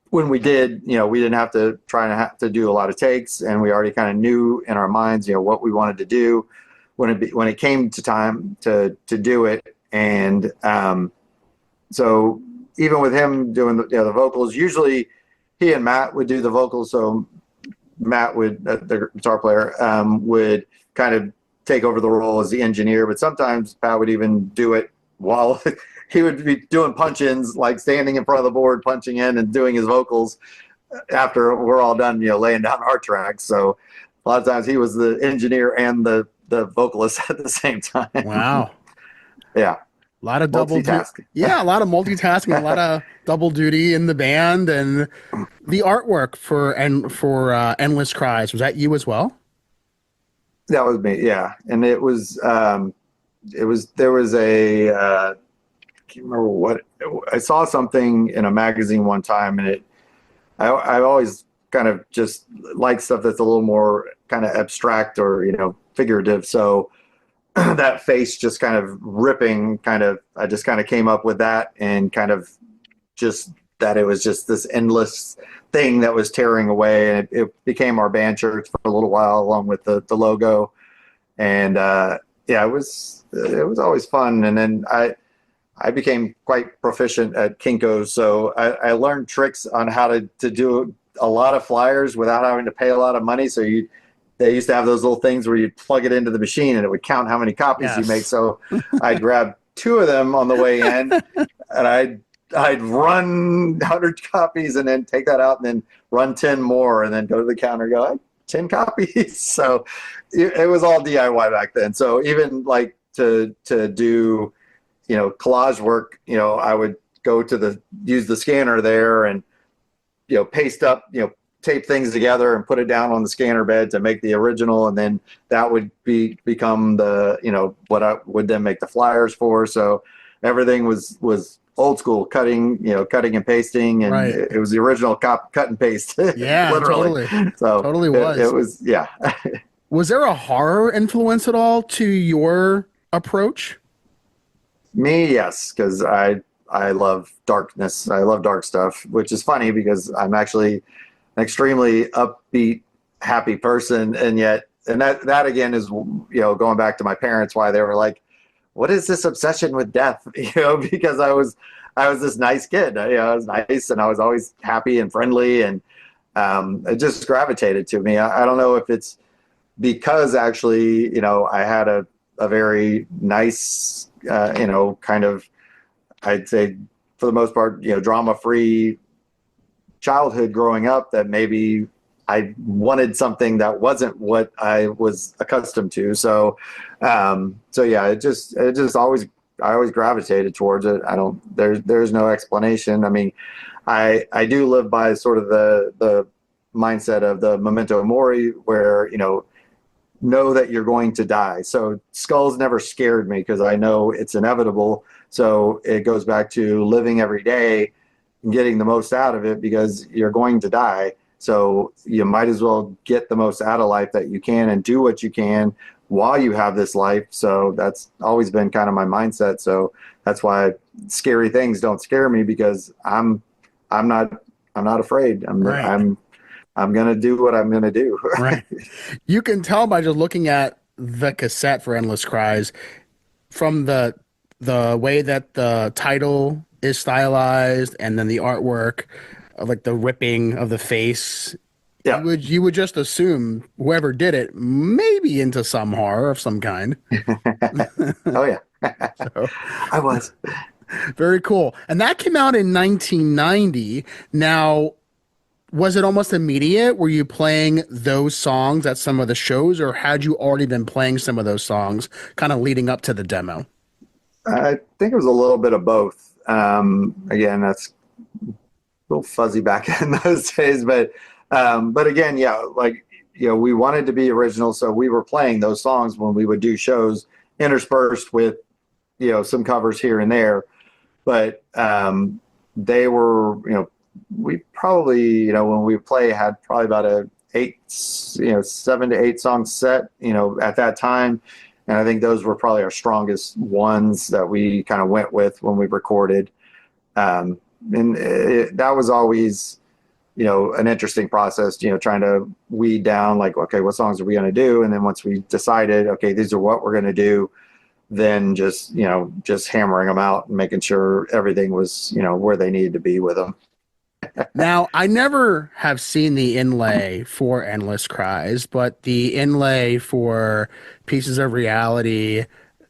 when we did, we didn't have to have to do a lot of takes, and we already kind of knew in our minds, what we wanted to do when it came to time to do it. And so even with him doing the vocals, usually he and Matt would do the vocals. So Matt the guitar player, would kind of take over the role as the engineer, but sometimes Pat would even do it while he would be doing punch-ins, like standing in front of the board, punching in and doing his vocals after we're all done, laying down our tracks. So a lot of times he was the engineer and the vocalist at the same time. Wow. Yeah. A lot of multitasking. Yeah, a lot of multitasking, a lot of double duty in the band. And the artwork for Endless Cries, was that you as well? That was me, yeah. And there was I can't remember what, I saw something in a magazine one time, and I always kind of just like stuff that's a little more kind of abstract or figurative. So that face just kind of ripping, I just kind of came up with that, and kind of just that it was just this endless thing that was tearing away, and it became our band shirt for a little while, along with the logo. And yeah, it was always fun. And then I became quite proficient at Kinko's, so I learned tricks on how to do a lot of flyers without having to pay a lot of money. So they used to have those little things where you'd plug it into the machine and it would count how many copies you make. So I'd grab 2 of them on the way in, and I'd run 100 copies and then take that out and then run 10 more and then go to the counter and go, 10 copies. So it was all DIY back then. So even like to do, collage work, I would go use the scanner there and, paste up, tape things together and put it down on the scanner bed to make the original, and then that would become the, what I would then make the flyers for. So everything was old school, cutting and pasting, and Right. it was the original cut and paste, Yeah, literally. totally. So Totally it was. was, yeah. Was there a horror influence at all to your approach? Me, yes, because I love darkness. I love dark stuff, which is funny because I'm actually an extremely upbeat, happy person, and yet, and that again is, going back to my parents, why they were like, "What is this obsession with death?" Because I was this nice kid. I was nice, and I was always happy and friendly, and it just gravitated to me. I don't know if it's because actually, I had a very nice, kind of, I'd say for the most part, drama-free childhood growing up, that maybe I wanted something that wasn't what I was accustomed to. So yeah, it just always, I always gravitated towards it. There's no explanation. I mean, I do live by sort of the mindset of the memento mori, where, know that you're going to die. So skulls never scared me because I know it's inevitable. So it goes back to living every day and getting the most out of it, because you're going to die. So you might as well get the most out of life that you can and do what you can while you have this life. So that's always been kind of my mindset. So that's why scary things don't scare me, because I'm not afraid. Right. I'm gonna do what I'm gonna do. Right. You can tell by just looking at the cassette for Endless Cries from the way that the title is stylized and then the artwork of like the ripping of the face. Yeah. You would just assume whoever did it maybe into some horror of some kind. Oh yeah. So, I was. very cool. And that came out in 1990. Now, was it almost immediate? Were you playing those songs at some of the shows, or had you already been playing some of those songs kind of leading up to the demo? I think it was a little bit of both. Again, that's a little fuzzy back in those days, but again, yeah, like, we wanted to be original, so we were playing those songs when we would do shows, interspersed with, some covers here and there. But they were, we probably, when we play, had probably about a 7 to 8 song set, at that time. And I think those were probably our strongest ones that we kind of went with when we recorded. That was always, an interesting process, trying to weed down, like, okay, what songs are we going to do? And then once we decided, okay, these are what we're going to do, then just hammering them out and making sure everything was, where they needed to be with them. Now, I never have seen the inlay for Endless Cries, but the inlay for Pieces of Reality,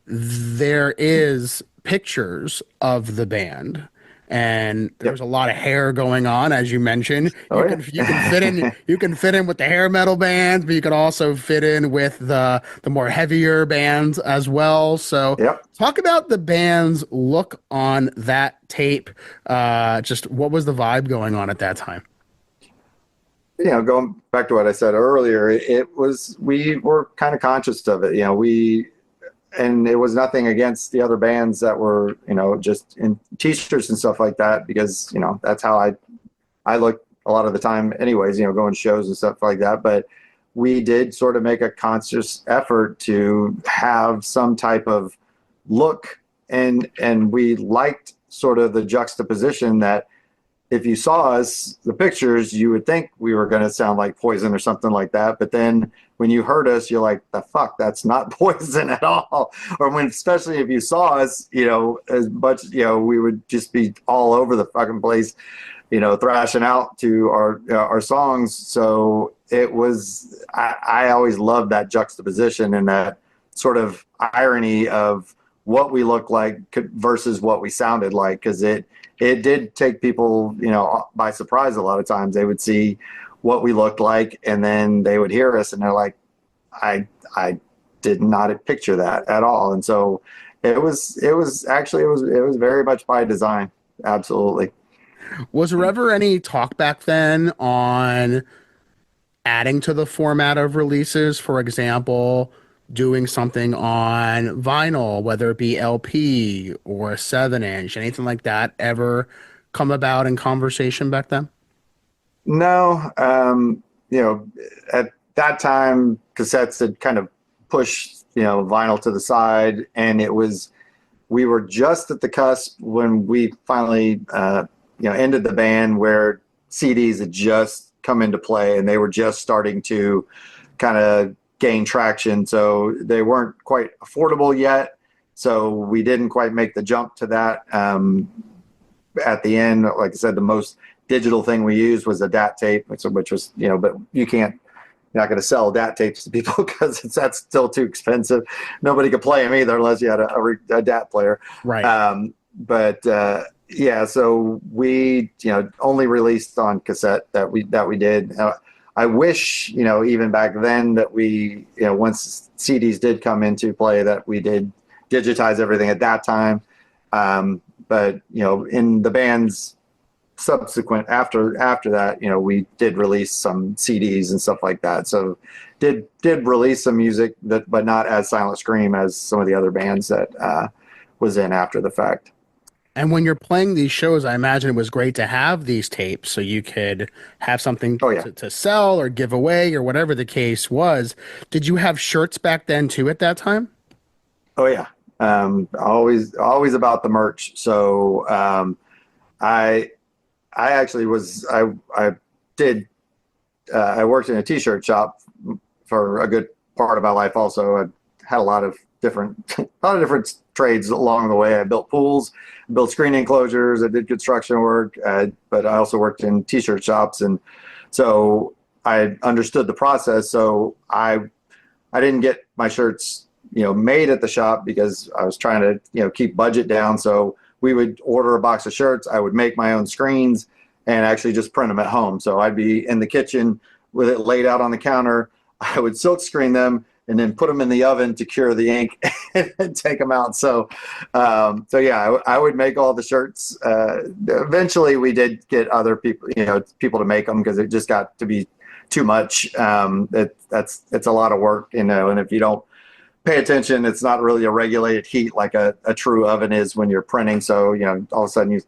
there is pictures of the band. And there's Yep. a lot of hair going on, as you mentioned. Oh You can fit in yeah. with the hair metal bands, but you can also fit in with the more heavier bands as well. So Yep. talk about the band's look on that tape. Just what was the vibe going on at that time? Going back to what I said earlier, we were kind of conscious of it. And it was nothing against the other bands that were, just in t-shirts and stuff like that, because, that's how I look a lot of the time anyways, going to shows and stuff like that. But we did sort of make a conscious effort to have some type of look, and we liked sort of the juxtaposition that if you saw us, the pictures, you would think we were going to sound like Poison or something like that. But then when you heard us, you're like, the fuck, that's not Poison at all. Or especially if you saw us, as much, we would just be all over the fucking place, thrashing out to our songs. So it was, I always loved that juxtaposition and that sort of irony of what we looked like versus what we sounded like. Cause it did take people, by surprise. A lot of times they would see what we looked like, and then they would hear us and they're like, I did not picture that at all. And so it was very much by design. Absolutely. Was there ever any talk back then on adding to the format of releases? For example, doing something on vinyl, whether it be LP or a 7-inch, anything like that ever come about in conversation back then? No, you know, at that time, cassettes had kind of pushed, vinyl to the side, and we were just at the cusp when we finally, ended the band where CDs had just come into play and they were just starting to kind of gain traction. So they weren't quite affordable yet. So we didn't quite make the jump to that. At the end, like I said, the most digital thing we used was a DAT tape, which was, but you're not going to sell DAT tapes to people because that's still too expensive. Nobody could play them either unless you had a DAT player. Right. Yeah, so we, only released on cassette that we did. I wish, even back then that we, once CDs did come into play, that we did digitize everything at that time. But in the band's subsequent after that, we did release some CDs and stuff like that. So did release some music but not as Silent Scream as some of the other bands that was in after the fact. And when you're playing these shows, I imagine it was great to have these tapes so you could have something Oh yeah. to sell or give away or whatever the case was. Did you have shirts back then too at that time? Oh yeah. Always about the merch. So I actually I worked in a t-shirt shop for a good part of my life. Also, I had a lot of different trades along the way. I built pools, built screen enclosures, I did construction work, but I also worked in t-shirt shops, and so I understood the process. So I didn't get my shirts made at the shop because I was trying to keep budget down. So we would order a box of shirts. I would make my own screens and actually just print them at home. So I'd be in the kitchen with it laid out on the counter. I would silk screen them and then put them in the oven to cure the ink and take them out. So, yeah, I would make all the shirts. Eventually we did get other people, people to make them because it just got to be too much. It's a lot of work, and if you don't pay attention, it's not really a regulated heat like a true oven is when you're printing. So, all of a sudden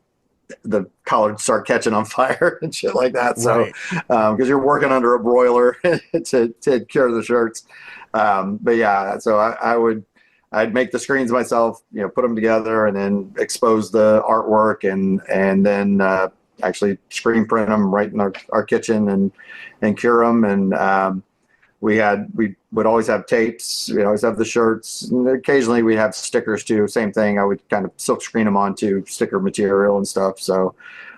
the collards start catching on fire and shit like that. So, because you're working under a broiler to cure the shirts. But yeah, so I'd make the screens myself, put them together and then expose the artwork and then actually screen print them right in our kitchen and cure them. And we would always have tapes. We always have the shirts. And occasionally we have stickers too. Same thing. I would kind of silk screen them onto sticker material and stuff. So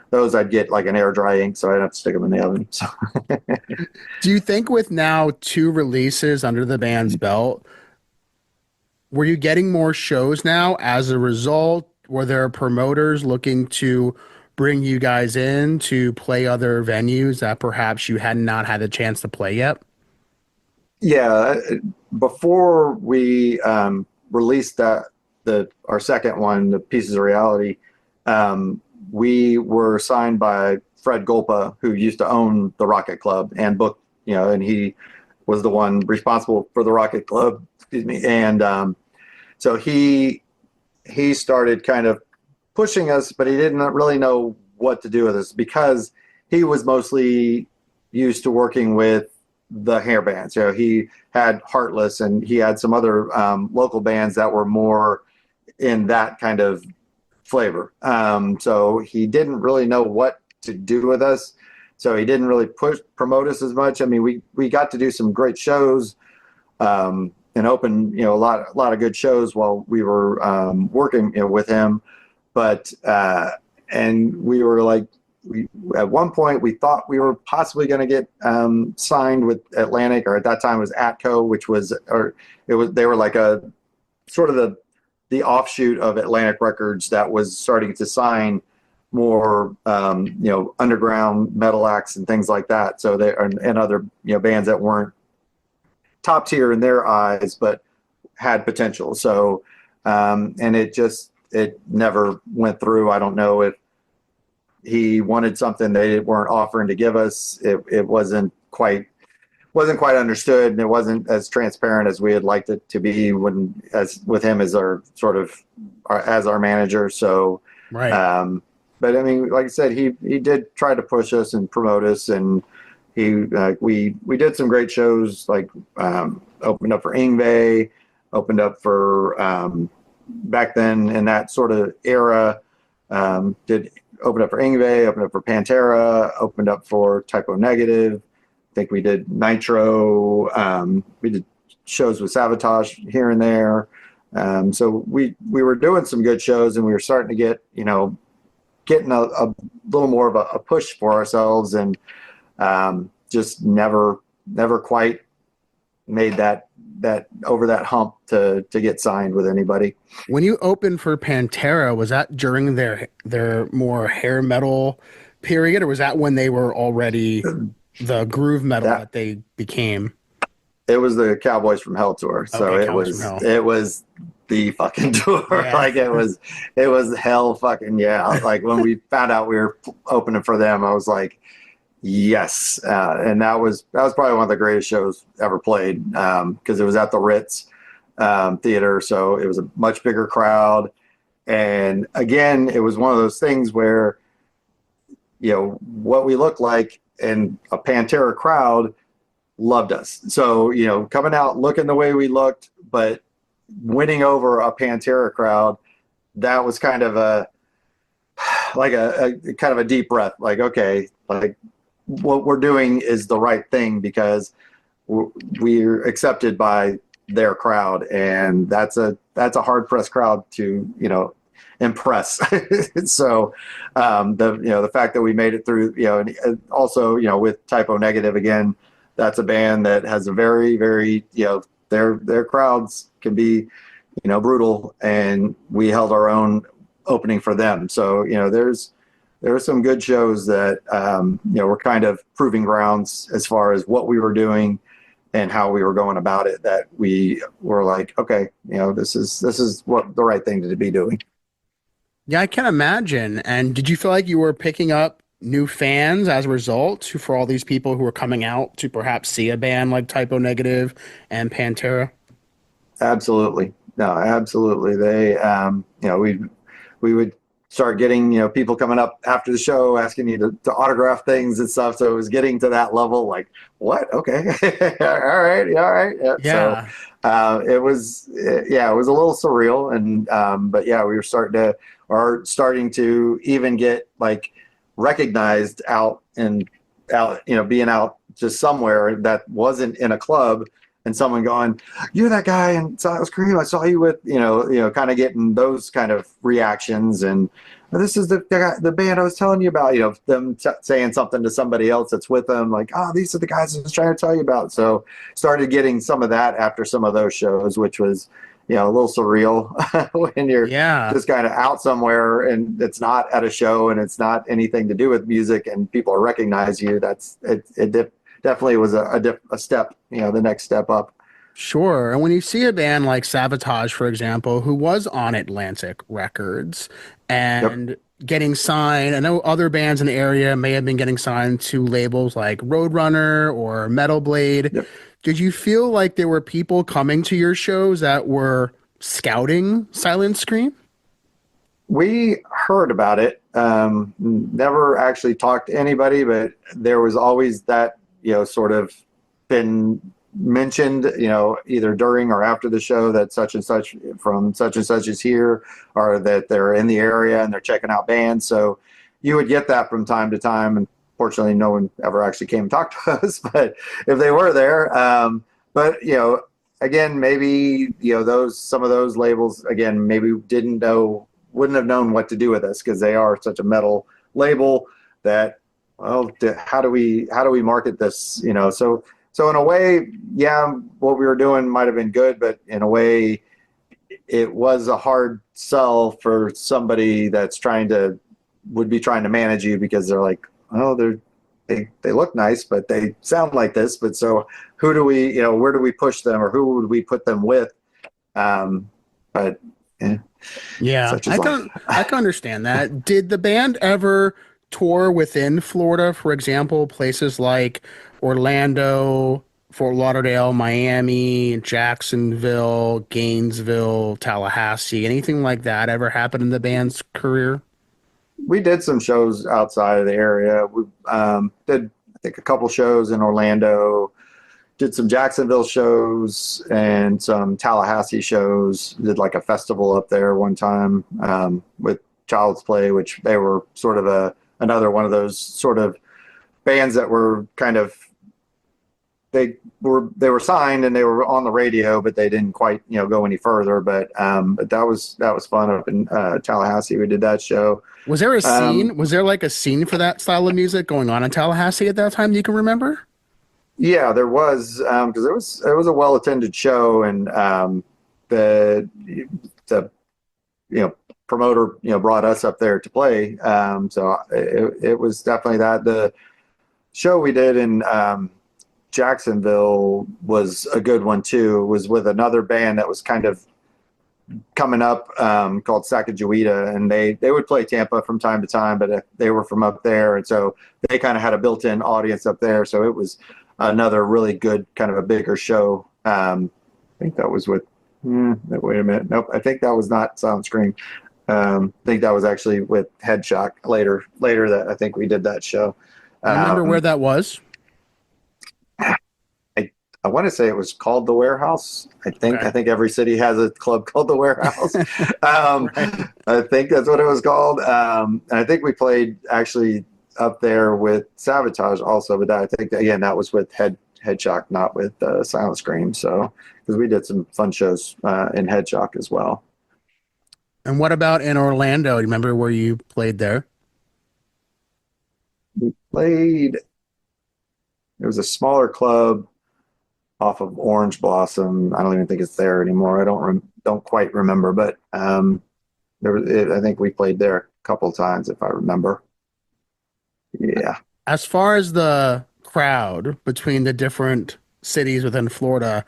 those I'd get like an air dry ink, so I'd have to stick them in the oven. So. Do you think with now 2 releases under the band's belt, were you getting more shows now as a result? Were there promoters looking to bring you guys in to play other venues that perhaps you had not had the chance to play yet? Yeah, before we released our second one, the Pieces of Reality, we were signed by Fred Golpa, who used to own the Rocket Club and book, and he was the one responsible for the Rocket Club. Excuse me, and so he started kind of pushing us, but he didn't really know what to do with us because he was mostly used to working with the hair bands. He had Heartless and he had some other local bands that were more in that kind of flavor. So he didn't really know what to do with us. So he didn't really promote us as much. I mean, we got to do some great shows and open, a lot of good shows while we were working with him. But and we were like, at one point we thought we were possibly going to get signed with Atlantic, or at that time it was Atco, they were like a sort of the offshoot of Atlantic Records that was starting to sign more underground metal acts and things like that. So and other bands that weren't top tier in their eyes but had potential. So and it never went through. I don't know if he wanted something they weren't offering to give us. It wasn't quite wasn't quite understood, and it wasn't as transparent as we had liked it to be as with him as our sort of as our manager. So, Right. um, but I mean, like I said, he did try to push us and promote us, and we did some great shows, like opened up for Yngwie, opened up for back then in that sort of era. Did open up for Yngwie, opened up for Pantera, opened up for Typo Negative. I think we did Nitro. We did shows with Sabotage here and there. So we were doing some good shows, and we were starting to get, getting a little more of a push for ourselves, and just never quite made that over that hump to get signed with anybody. When you opened for Pantera, was that during their more hair metal period, or was that when they were already the groove metal That that they became? It was the Cowboys from Hell tour, so Okay, Cowboys from Hell. it was the fucking tour. Yeah. Like it was hell fucking yeah. Like when we found out we were opening for them, I was like, yes, and that was probably one of the greatest shows ever played, because it was at the Ritz theater, so it was a much bigger crowd, and again, it was one of those things where what we looked like, and a Pantera crowd loved us. So coming out looking the way we looked, but winning over a Pantera crowd, that was kind of a kind of a deep breath. Like, okay, like what we're doing is the right thing, because we're accepted by their crowd, and that's a hard pressed crowd to impress. So the fact that we made it through, and also with Typo Negative, again, that's a band that has a very, very, their crowds can be brutal, and we held our own opening for them. So there were some good shows that were kind of proving grounds as far as what we were doing and how we were going about it, that we were like, okay, this is what the right thing to be doing. Yeah, I can imagine. And did you feel like you were picking up new fans as a result for all these people who were coming out to perhaps see a band like Typo Negative and Pantera? Absolutely. No, absolutely. They, we would start getting, people coming up after the show asking you to autograph things and stuff. So it was getting to that level, like, what? Okay. All right. All right. Yeah. So, Yeah. it was, yeah, it was a little surreal. And, but yeah, we were starting to even get like recognized out, being out just somewhere that wasn't in a club, and someone going, "You're that guy in Silent Scream. I saw you with," kind of getting those kind of reactions. And this is the band I was telling you about. Them saying something to somebody else that's with them, like, "Oh, these are the guys I was trying to tell you about." So started getting some of that after some of those shows, which was a little surreal when you're Yeah. just kind of out somewhere and it's not at a show and it's not anything to do with music, and people recognize you. It definitely was a step, the next step up. Sure. And when you see a band like Sabotage, for example, who was on Atlantic Records Yep. and getting signed, I know other bands in the area may have been getting signed to labels like Roadrunner or Metal Blade. Yep. Did you feel like there were people coming to your shows that were scouting Silent Scream? We heard about it. Never actually talked to anybody, but there was always that, sort of been mentioned, either during or after the show, that such and such from such and such is here, or that they're in the area and they're checking out bands. So you would get that from time to time. And fortunately, no one ever actually came and talked to us, but if they were there, but again, maybe, some of those labels, again, maybe wouldn't have known what to do with us, because they are such a metal label that, well, how do we market this? So in a way, yeah, what we were doing might have been good, but in a way, it was a hard sell for somebody that's would be trying to manage you, because they're like, oh, they look nice, but they sound like this. But so who do we, where do we push them, or who would we put them with? But yeah, Yeah, such is life. I can understand that. Did the band ever tour within Florida, for example, places like Orlando, Fort Lauderdale, Miami, Jacksonville, Gainesville, Tallahassee, anything like that ever happened in the band's career? We did some shows outside of the area. We did, I think, a couple shows in Orlando, did some Jacksonville shows and some Tallahassee shows. Did like a festival up there one time with Child's Play, which they were sort of another one of those sort of bands that were kind of they were signed and they were on the radio, but they didn't quite go any further. But that was fun up in Tallahassee. We did that show. Was there a Um, scene? Was there like a scene for that style of music going on in Tallahassee at that time you can remember? Yeah, there was because it was a well attended show, and the the promoter brought us up there to play. So it was definitely that. The show we did in Jacksonville was a good one too. It was with another band that was kind of coming up called Sacagawea, and they would play Tampa from time to time, but they were from up there, and so they kind of had a built-in audience up there. So it was another really good kind of a bigger show. I think that was with. Wait a minute. Nope. I think that was not Sound Scream. I think that was actually with Headshock later. Later that I think we did that show. Do you remember where Um, that was? I want to say it was called the Warehouse. I think. Okay. I think every city has a club called the Warehouse. um, Right. I think that's what it was called. And I think we played actually up there with Sabotage also, but I think again that was with Headshock, not with Silent Scream. So because we did some fun shows in Headshock as well. And what about in Orlando? Do you remember where you played there? We played. It was a smaller club off of Orange Blossom. I don't even think it's there anymore. I don't quite remember, but I think we played there a couple of times if I remember. Yeah. As far as the crowd between the different cities within Florida,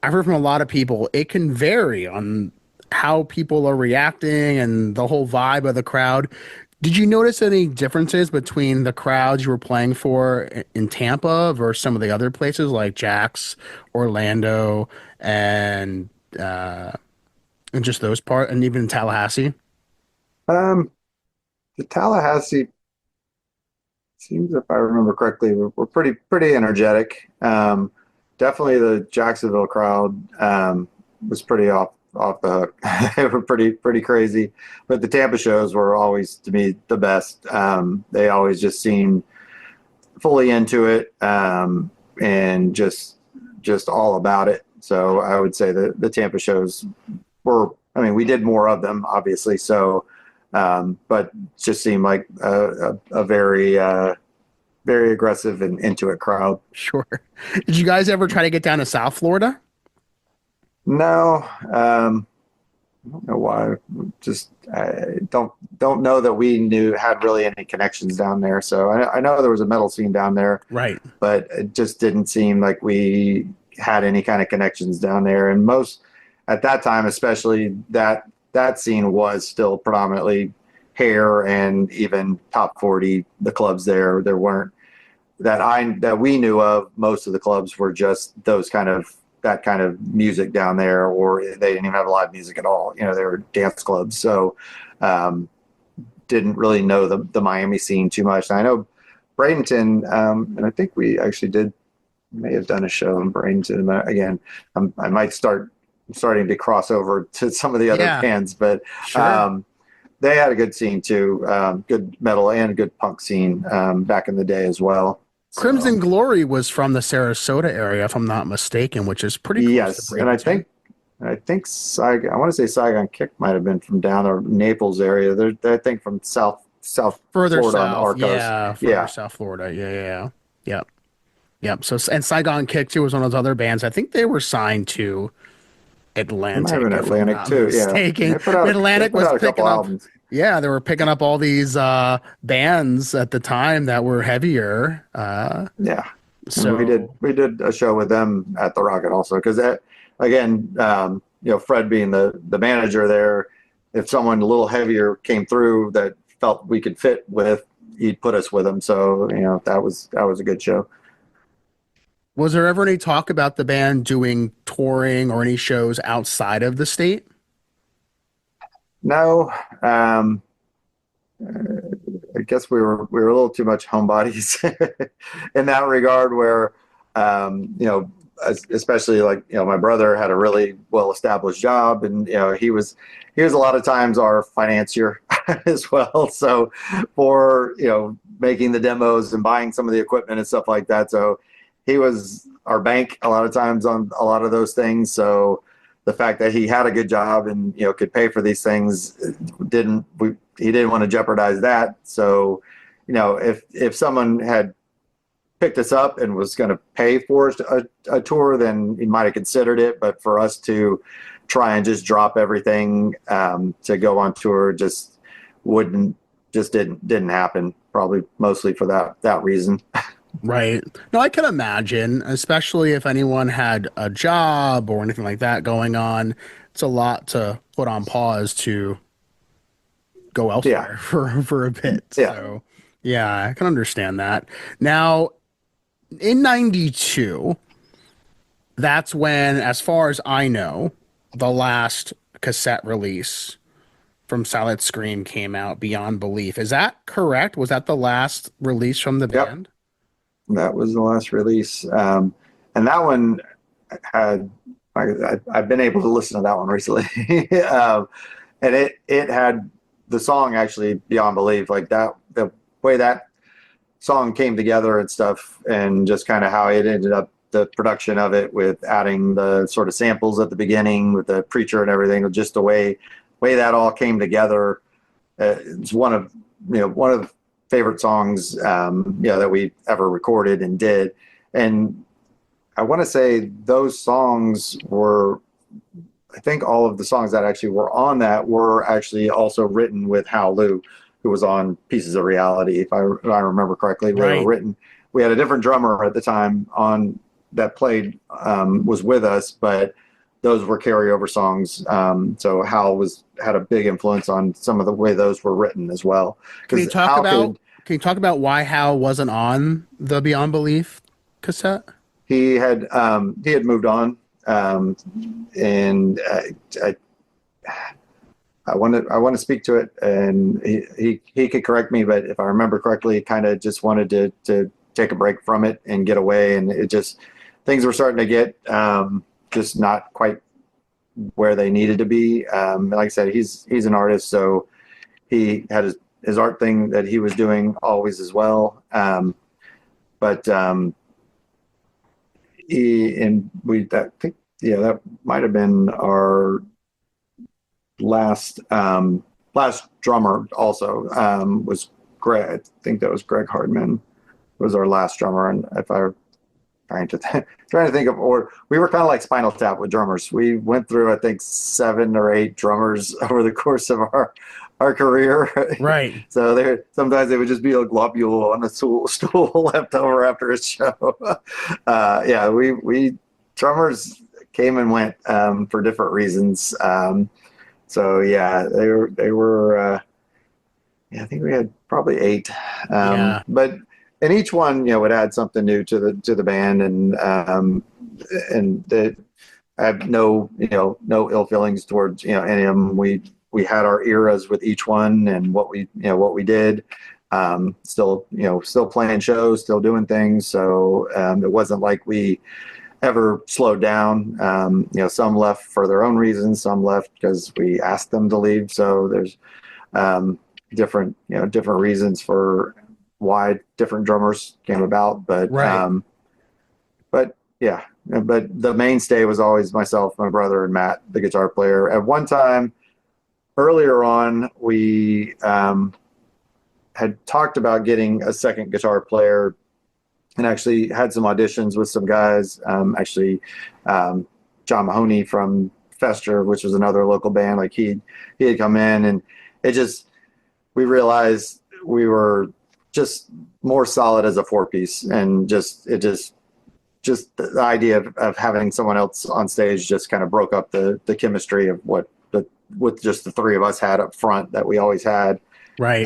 I've heard from a lot of people, it can vary on how people are reacting and the whole vibe of the crowd. Did you notice any differences between the crowds you were playing for in Tampa versus some of the other places like Jax, Orlando, and uh, and just those part, and even Tallahassee? Um, the Tallahassee seems, if I remember correctly, we're pretty energetic. Definitely the Jacksonville crowd was pretty off the hook. They were pretty crazy. But the Tampa shows were always to me the best. They always just seemed fully into it and just all about it. So I would say that the Tampa shows were. I mean, we did more of them, obviously. So, but just seemed like a very aggressive and into it crowd. Sure. Did you guys ever try to get down to South Florida? No, I don't know why. Just I don't know that we had really any connections down there. So I know there was a metal scene down there, Right. but it just didn't seem like we had any kind of connections down there. And most at that time, especially that scene was still predominantly hair and even top 40. The clubs there weren't that we knew of. Most of the clubs were just that kind of music down there, or they didn't even have live music at all. They were dance clubs. So um, didn't really know the Miami scene too much. And I know Bradenton, and I think we actually may have done a show in Bradenton. Again, I might starting to cross over to some of the other Yeah, bands, but sure. um, they had a good scene too, good metal and a good punk scene back in the day as well. So Crimson Glory was from the Sarasota area, if I'm not mistaken, which is pretty close to yes, and Bradenton. I think I want to say Saigon Kick might have been from down or Naples area. They're I think from South Further Florida on the south, Arcos. yeah, further Yeah, South Florida. Yeah, yeah, yeah. Yep, yep. So, and Saigon Kick too was one of those other bands. I think they were signed to they might have Atlantic, been if I'm Atlantic not too. Yeah, mistaken. they put out they Atlantic put was out a picking couple up, albums. yeah, they were picking up all these bands at the time that were heavier. Yeah, and So we did a show with them at the Rocket also because that again, Fred being the manager there, if someone a little heavier came through that felt we could fit with, he'd put us with them. So that was a good show. Was there ever any talk about the band doing touring or any shows outside of the state? No, um, I guess we were a little too much homebodies in that regard. Where you know, especially like my brother had a really well established job, and he was a lot of times our financier as well. So for making the demos and buying some of the equipment and stuff like that. So he was our bank a lot of times on a lot of those things. So the fact that he had a good job and could pay for these things he didn't want to jeopardize that. So if someone had picked us up and was going to pay for a tour, then he might have considered it. But for us to try and just drop everything to go on tour didn't happen. Probably mostly for that reason. Right. No, I can imagine, especially if anyone had a job or anything like that going on. It's a lot to put on pause to go Yeah, elsewhere for a bit. yeah, So, yeah, I can understand that. Now, in 92, that's when, as far as I know, the last cassette release from Silent Scream came out, Beyond Belief. Is that correct? Was that the last release from the yep. band? That was the last release, and that one had. I've been able to listen to that one recently, and it had the song actually Beyond Belief, like that, the way that song came together and stuff, and just kind of how it ended up, the production of it with adding the sort of samples at the beginning with the preacher and everything, just the way that all came together. It's one of favorite songs that we ever recorded and did. And I want to say those songs were, I think all of the songs that actually were on that were actually also written with Hal Lou, who was on Pieces of Reality. If I remember correctly, they were Right. written. We had a different drummer at the time on that played, was with us, but those were carryover songs. So Hal had a big influence on some of the way those were written as well. Can you Because talk about can you talk about why Hal wasn't on the Beyond Belief cassette? he had moved on, and I I want to speak to it, and he could correct me, but if I remember correctly, he kind of just wanted to take a break from it and get away, and it just, things were starting to get just not quite where they needed to be. Like I said, he's an artist, so he had his art thing that he was doing always as well. But I think, yeah, that might have been our last drummer also, was Greg. I think that was Greg Hardman was our last drummer. And if I trying to think of, or we were kind of like Spinal Tap with drummers. We went through, I think, 7 or 8 drummers over the course of our career. Right. So sometimes they would just be a globule on a stool left over after a show. Yeah, we drummers came and went for different reasons. So yeah, they were yeah, I think we had probably 8. Yeah. But and each one, would add something new to the band, and that I have no ill feelings towards any of them. We had our eras with each one and what we did. Still playing shows, still doing things. So it wasn't like we ever slowed down. Some left for their own reasons, some left because we asked them to leave. So there's different reasons for why different drummers came about. Right. But yeah, but the mainstay was always myself, my brother, and Matt, the guitar player. At one time earlier on, we had talked about getting a second guitar player, and actually had some auditions with some guys. John Mahoney from Fester, which was another local band, like he had come in, and we realized we were just more solid as a 4-piece, and just the idea of having someone else on stage just kind of broke up the chemistry of what with just the 3 of us had up front that we always had. Right.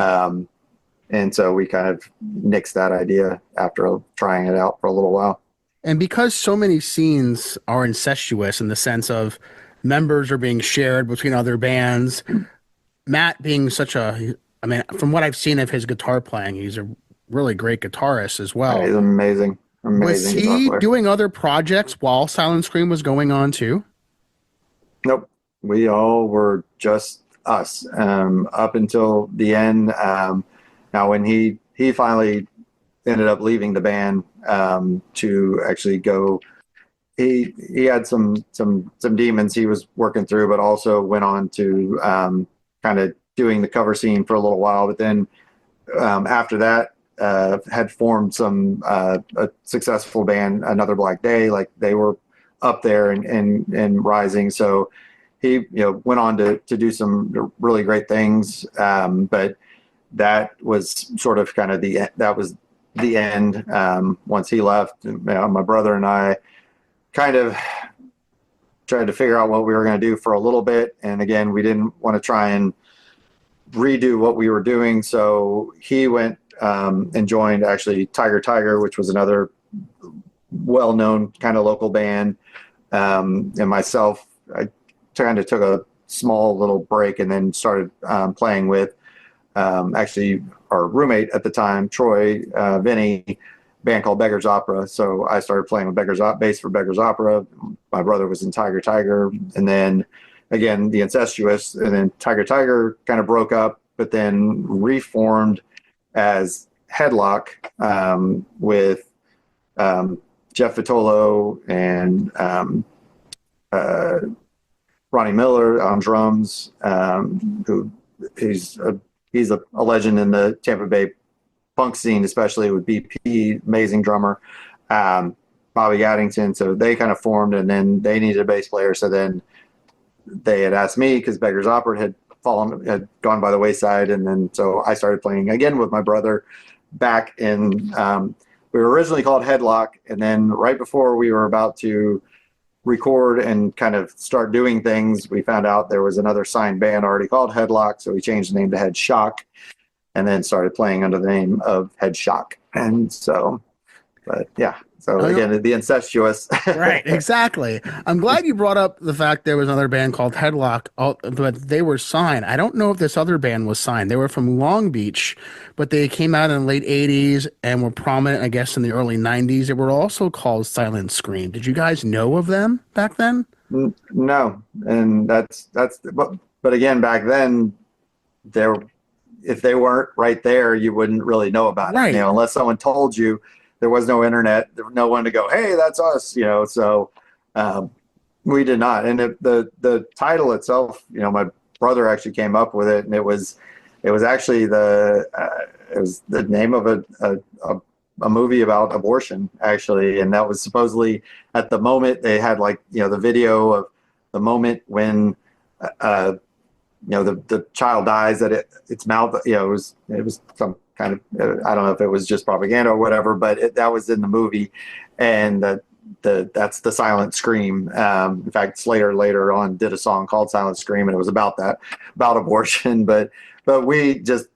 And so we kind of nixed that idea after trying it out for a little while. And because so many scenes are incestuous in the sense of members are being shared between other bands, Matt being such a, I mean, from what I've seen of his guitar playing, he's a really great guitarist as well. He's amazing, Was amazing guitar he player. doing other projects while Silent Scream was going on too? Nope, we all were just us up until the end. Now, when he finally ended up leaving the band to actually go, he had some demons he was working through, but also went on to kind of doing the cover scene for a little while. But then after that, had formed a successful band, Another Black Day. Like they were up there and rising. So he went on to do some really great things. But that was sort of kind of that was the end. Once he left, my brother and I kind of tried to figure out what we were going to do for a little bit. And again, we didn't want to try and redo what we were doing. So he went and joined actually Tiger, which was another well-known kind of local band. And myself, I kind of took a small little break and then started playing with actually our roommate at the time, Troy, Vinny, band called Beggar's Opera. So I started playing with bass for Beggar's Opera. My brother was in Tiger, and then again the Incestuous, and then Tiger kind of broke up, but then reformed as Headlock with Jeff Vitolo and Ronnie Miller on drums, who he's a legend in the Tampa Bay punk scene, especially with BP, amazing drummer, Bobby Addington. So they kind of formed, and then they needed a bass player. So then they had asked me because Beggar's Opera had gone by the wayside, and then so I started playing again with my brother back in. We were originally called Headlock, and then right before we were about to record and kind of start doing things, we found out there was another signed band already called Headlock, so we changed the name to Head Shock, and then started playing under the name of Head Shock. And so, but yeah, so again, the Incestuous. Right, exactly. I'm glad you brought up the fact there was another band called Headlock, but they were signed. I don't know if this other band was signed. They were from Long Beach, but they came out in the late 80s and were prominent, I guess, in the early 90s. They were also called Silent Scream. Did you guys know of them back then? No, and but again, back then, there, if they weren't right there, you wouldn't really know about it. Right. Unless someone told you. There was no internet. There was no one to go, hey, that's us. So we did not. And the title itself, my brother actually came up with it, and it was actually it was the name of a movie about abortion, actually. And that was supposedly at the moment they had the video of the moment when the child dies, that its mouth, it was some kind of, I don't know if it was just propaganda or whatever, but that was in the movie, and that's the Silent Scream. In fact, Slayer later on did a song called Silent Scream, and it was about abortion. But we just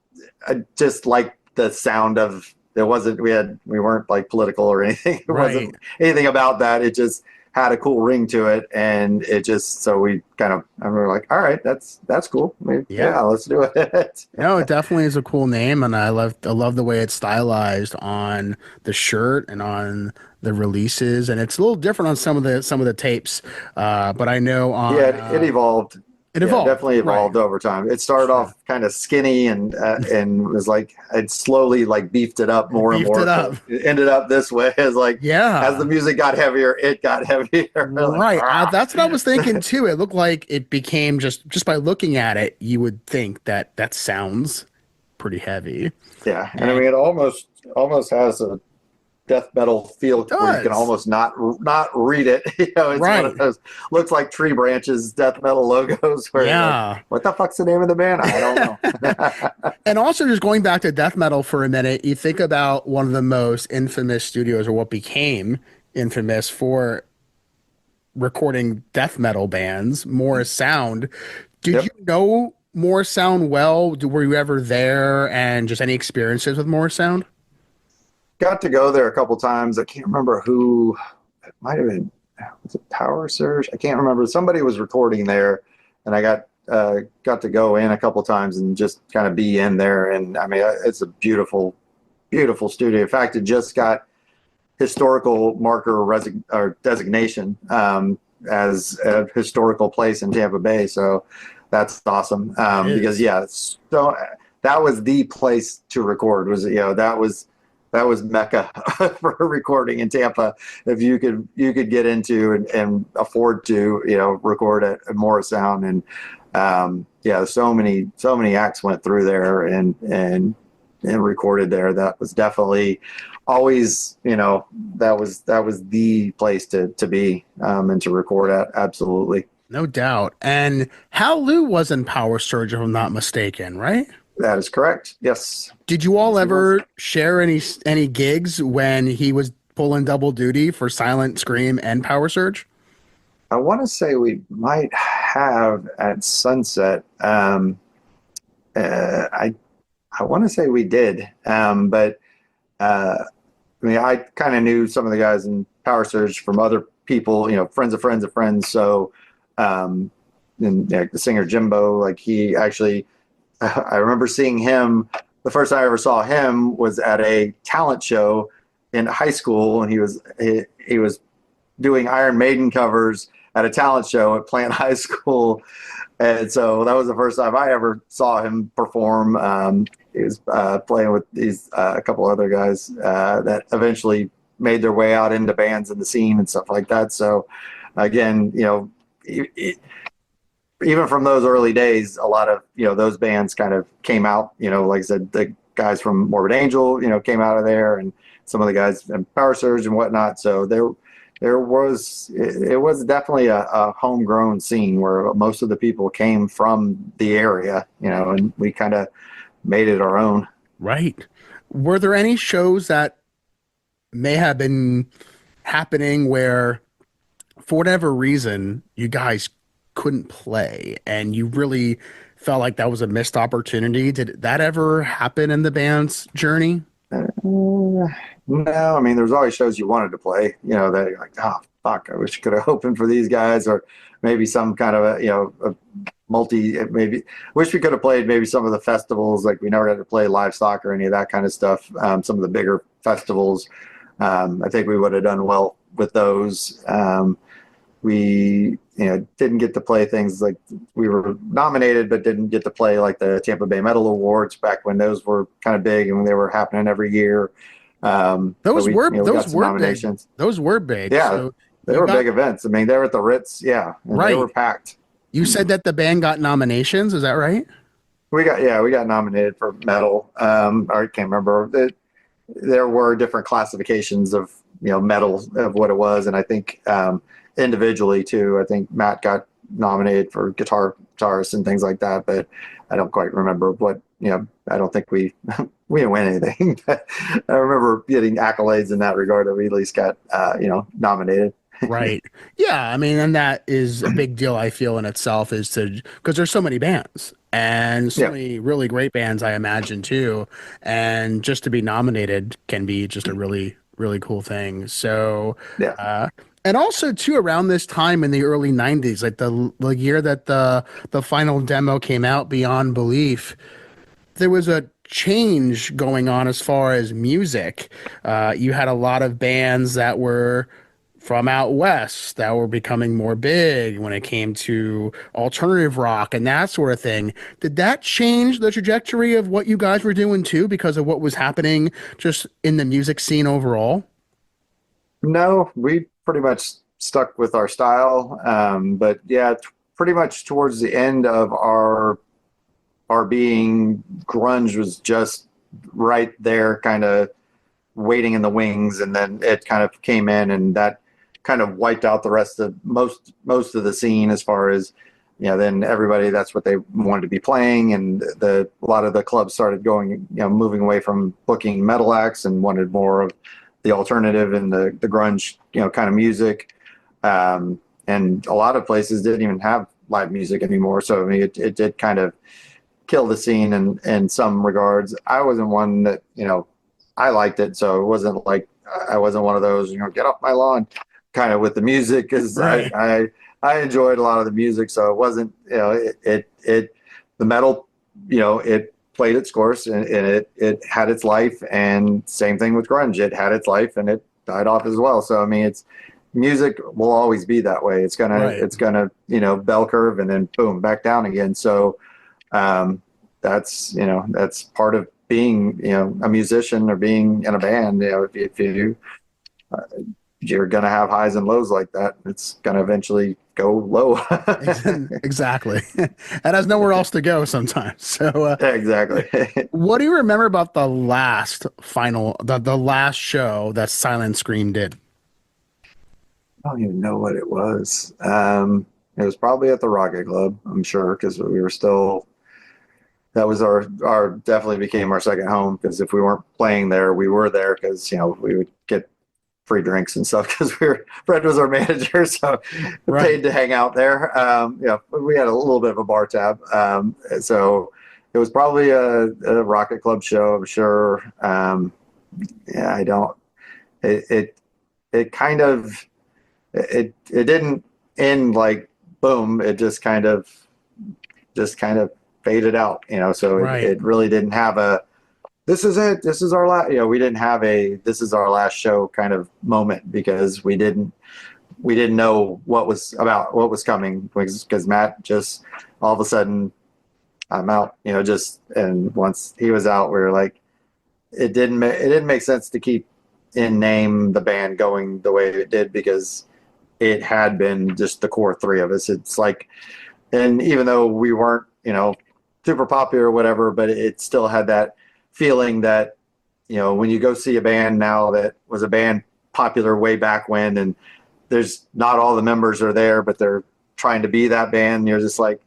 like the sound of it. Wasn't we weren't like political or anything. It wasn't anything about that. It just had a cool ring to it, and it just, so we were like, all right, that's cool. Yeah, let's do it. No, it definitely is a cool name, and I love the way it's stylized on the shirt and on the releases, and it's a little different on some of the tapes. But I know on It evolved. It evolved. Definitely evolved over time. It started off kind of skinny and was like, it slowly beefed it up more and more. It ended up this way. As as the music got heavier, it got heavier. Right. That's what I was thinking too. It looked like it became just by looking at it, you would think that sounds pretty heavy. Yeah, and I mean, it almost has a death metal feel where you can almost not read it. It's one of those, looks like tree branches death metal logos where what the fuck's the name of the band? I don't know. And also, just going back to death metal for a minute, you think about one of the most infamous studios, or what became infamous for recording death metal bands, Morrisound. Did you know Morrisound well? Were you ever there, and just any experiences with Morrisound? got to go there a couple times. I can't remember who. It might have been, was it Power Surge? I can't remember. Somebody was recording there, and I got to go in a couple times and just kind of be in there. And I mean, it's a beautiful, beautiful studio. In fact, it just got historical marker or designation as a historical place in Tampa Bay. So that's awesome. Because so that was the place to record. That was Mecca for recording in Tampa. If you could get into and afford to, record at Morrisound. And so many acts went through there and recorded there. That was definitely always, that was the place to be and to record at. Absolutely. No doubt. And Hal Lou was in Power Surge, if I'm not mistaken, right? That is correct. Yes. Did you all Yes, ever share any gigs when he was pulling double duty for Silent Scream and Power Surge? I want to say we might have at Sunset. I want to say we did, but I mean, I kind of knew some of the guys in Power Surge from other people, friends of friends of friends. So, and the singer Jimbo, like he actually, I remember seeing him. The first time I ever saw him was at a talent show in high school, and he was doing Iron Maiden covers at a talent show at Plant High School. And so that was the first time I ever saw him perform. He was playing with these a couple other guys that eventually made their way out into bands in the scene and stuff like that. So again, even from those early days, a lot of those bands kind of came out. Like I said, the guys from Morbid Angel, came out of there, and some of the guys in Power Surge and whatnot. So it was definitely a homegrown scene where most of the people came from the area, and we kind of made it our own. Right. Were there any shows that may have been happening where, for whatever reason, you guys couldn't play and you really felt like that was a missed opportunity? Did that ever happen in the band's journey? No, I mean, there's always shows you wanted to play, that you're like, oh, fuck, I wish I could have opened for these guys, or maybe some kind of a maybe wish we could have played maybe some of the festivals. Like we never got to play livestock or any of that kind of stuff. Some of the bigger festivals, I think we would have done well with those. We didn't get to play things like we were nominated, but didn't get to play like the Tampa Bay Metal Awards back when those were kind of big and they were happening every year. Those were big. Those were big. Yeah, so they were big events. I mean, they were at the Ritz. Yeah, and right. They were packed. You said that the band got nominations. Is that right? We got nominated for metal. I can't remember. There were different classifications of metal of what it was, and I think individually too. I think Matt got nominated for guitarist and things like that, but I don't quite remember what. I don't think we didn't win anything. But I remember getting accolades in that regard that we at least got nominated. Right. Yeah. I mean, and that is a big deal, I feel, in itself, because there's so many bands and so many really great bands, I imagine, too. And just to be nominated can be just a really, really cool thing. So, and also, too, around this time in the early 90s, like the year that the final demo came out, Beyond Belief, there was a change going on as far as music. You had a lot of bands that were from out west that were becoming more big when it came to alternative rock and that sort of thing. Did that change the trajectory of what you guys were doing too, because of what was happening just in the music scene overall? No, we pretty much stuck with our style. But yeah, pretty much towards the end of our being, grunge was just right there, kind of waiting in the wings, and then it kind of came in, and that kind of wiped out the rest of most of the scene as far as then everybody, that's what they wanted to be playing, and a lot of the clubs started going, moving away from booking metal acts and wanted more of the alternative and the grunge kind of music, and a lot of places didn't even have live music anymore. So I mean, it did kind of kill the scene in some regards. I wasn't one that I liked it. So it wasn't like I wasn't one of those, get off my lawn kind of with the music, because Right. I enjoyed a lot of the music. So it wasn't, the metal, it played its course, and it had its life. And same thing with grunge. It had its life and it died off as well. So, I mean, music will always be that way. Right. It's gonna, bell curve and then boom, back down again. So, that's part of being, a musician or being in a band. If uh, you're gonna have highs and lows like that. It's gonna eventually go low. Exactly. And has nowhere else to go sometimes. So, Exactly. what do you remember about the last show that Silent Scream did? I don't even know what it was. It was probably at the Rocket Club, I'm sure, because we were still. That was our definitely became our second home, because if we weren't playing there, we were there because we would get free drinks and stuff because Fred was our manager, so we Right. paid to hang out there. We had a little bit of a bar tab, so it was probably a Rocket Club show, I'm sure. Yeah, I don't. It kind of it didn't end like boom. It just kind of faded out, So Right. it really didn't have a this is it. This is our last. We didn't have a this is our last show kind of moment, because we didn't know what was coming, because Matt just all of a sudden, I'm out. And once he was out, we were like, it didn't make sense to keep in name the band going the way it did, because it had been just the core three of us. It's like, and even though we weren't, super popular or whatever, but it still had that feeling that, when you go see a band now that was a band popular way back when, and there's not all the members are there, but they're trying to be that band, and you're just like,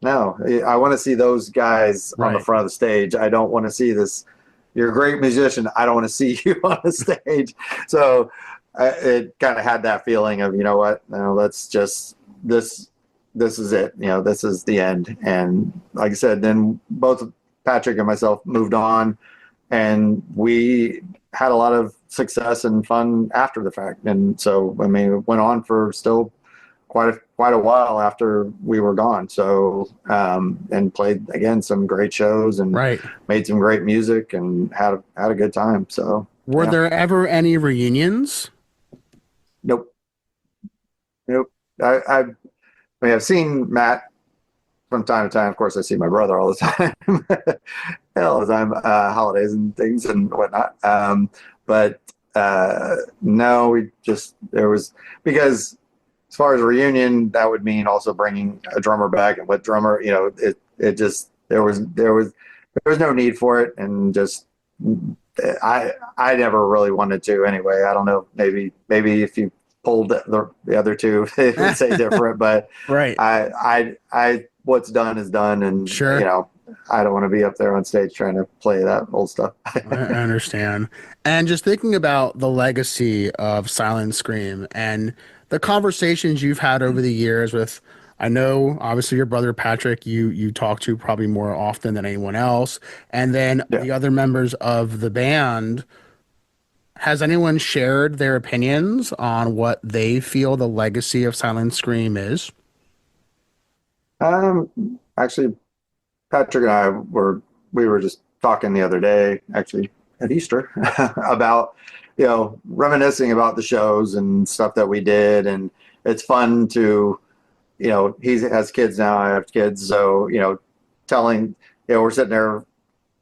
no, I want to see those guys on the Right. front of the stage. I don't want to see this. You're a great musician. I don't want to see you on the stage. So it kind of had that feeling of, what, no, let's just this is it. This is the end. And like I said, then both Patrick and myself moved on, and we had a lot of success and fun after the fact. And so, I mean, it went on for still quite a while after we were gone. So, and played again some great shows and Right. made some great music and had a good time. So, Were yeah. there ever any reunions? Nope. Nope. I mean, I've seen Matt from time to time. Of course, I see my brother all the time, all the time, holidays and things and whatnot. But no, there was, because as far as a reunion, that would mean also bringing a drummer back, and what drummer, it just there was no need for it, and just I never really wanted to anyway. I don't know, maybe if you pulled the other two, it would say different, but Right. I what's done is done, and Sure. I don't want to be up there on stage trying to play that old stuff. I understand. And just thinking about the legacy of Silent Scream and the conversations you've had over the years with, I know obviously your brother Patrick, you talk to probably more often than anyone else, and then Yeah. the other members of the band. Has anyone shared their opinions on what they feel the legacy of Silent Scream is? Actually, Patrick and we were just talking the other day, actually at Easter, about, reminiscing about the shows and stuff that we did. And it's fun to, he has kids now, I have kids. So, telling, we're sitting there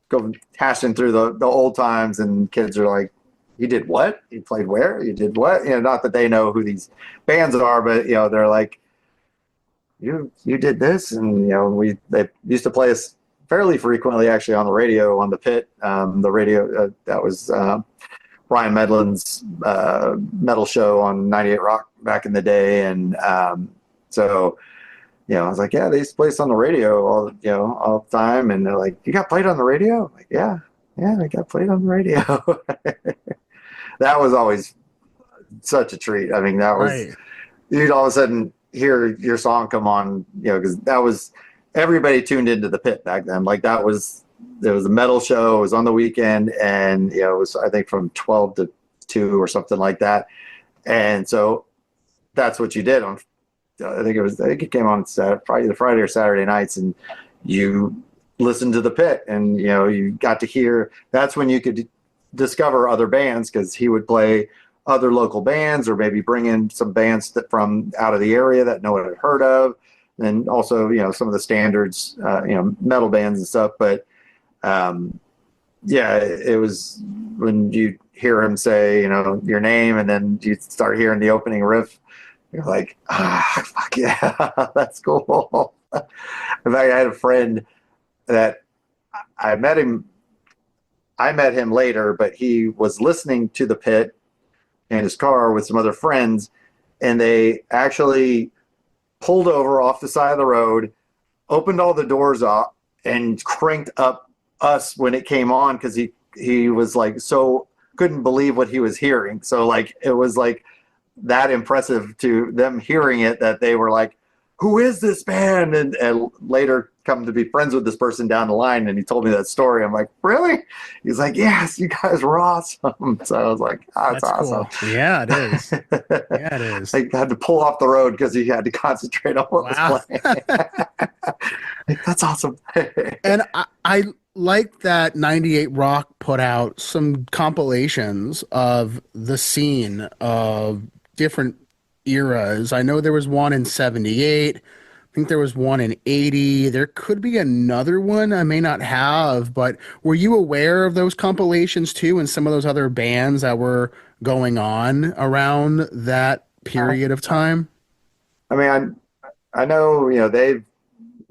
going hashing through the old times, and kids are like, you did what? You played where? You did what? Not that they know who these bands are, but, they're like, you did this. And they used to play us fairly frequently, actually, on the radio, on the Pit, the radio, that was Brian Medlin's metal show on 98 Rock back in the day. And so I was like, yeah, they used to play us on the radio all the time. And they're like, you got played on the radio? I'm like, yeah, I got played on the radio. That was always such a treat. I mean, that was, Right. you'd all of a sudden hear your song come on, because that was, everybody tuned into the Pit back then. Like, that was there was a metal show. It was on the weekend, and it was, I think, from 12 to 2 or something like that. And so that's what you did on. I think it came on Friday or Saturday nights, and you listened to the pit, and you got to hear. That's when you could discover other bands, because he would play other local bands, or maybe bring in some bands that from out of the area that no one had heard of, and also some of the standards, metal bands and stuff. But it was when you hear him say your name, and then you start hearing the opening riff, you're like, fuck yeah, that's cool. In fact, I had a friend that I met him later, but he was listening to the pit in his car with some other friends, and they actually pulled over off the side of the road, opened all the doors up, and cranked up us when it came on, because he was like, so couldn't believe what he was hearing. So like it was like that impressive to them hearing it, that they were like, who is this band? And later come to be friends with this person down the line, and he told me that story. I'm like, really? He's like, yes, you guys were awesome. So I was like, oh, that's awesome. Cool. Yeah, it is. Yeah, it is. I had to pull off the road because he had to concentrate on what was playing. Like, that's awesome. And I like that 98 Rock put out some compilations of the scene of different eras. I know there was one in 78. I think there was one in 80. There could be another one I may not have, but were you aware of those compilations too, and some of those other bands that were going on around that period of time? I mean, I know, they've,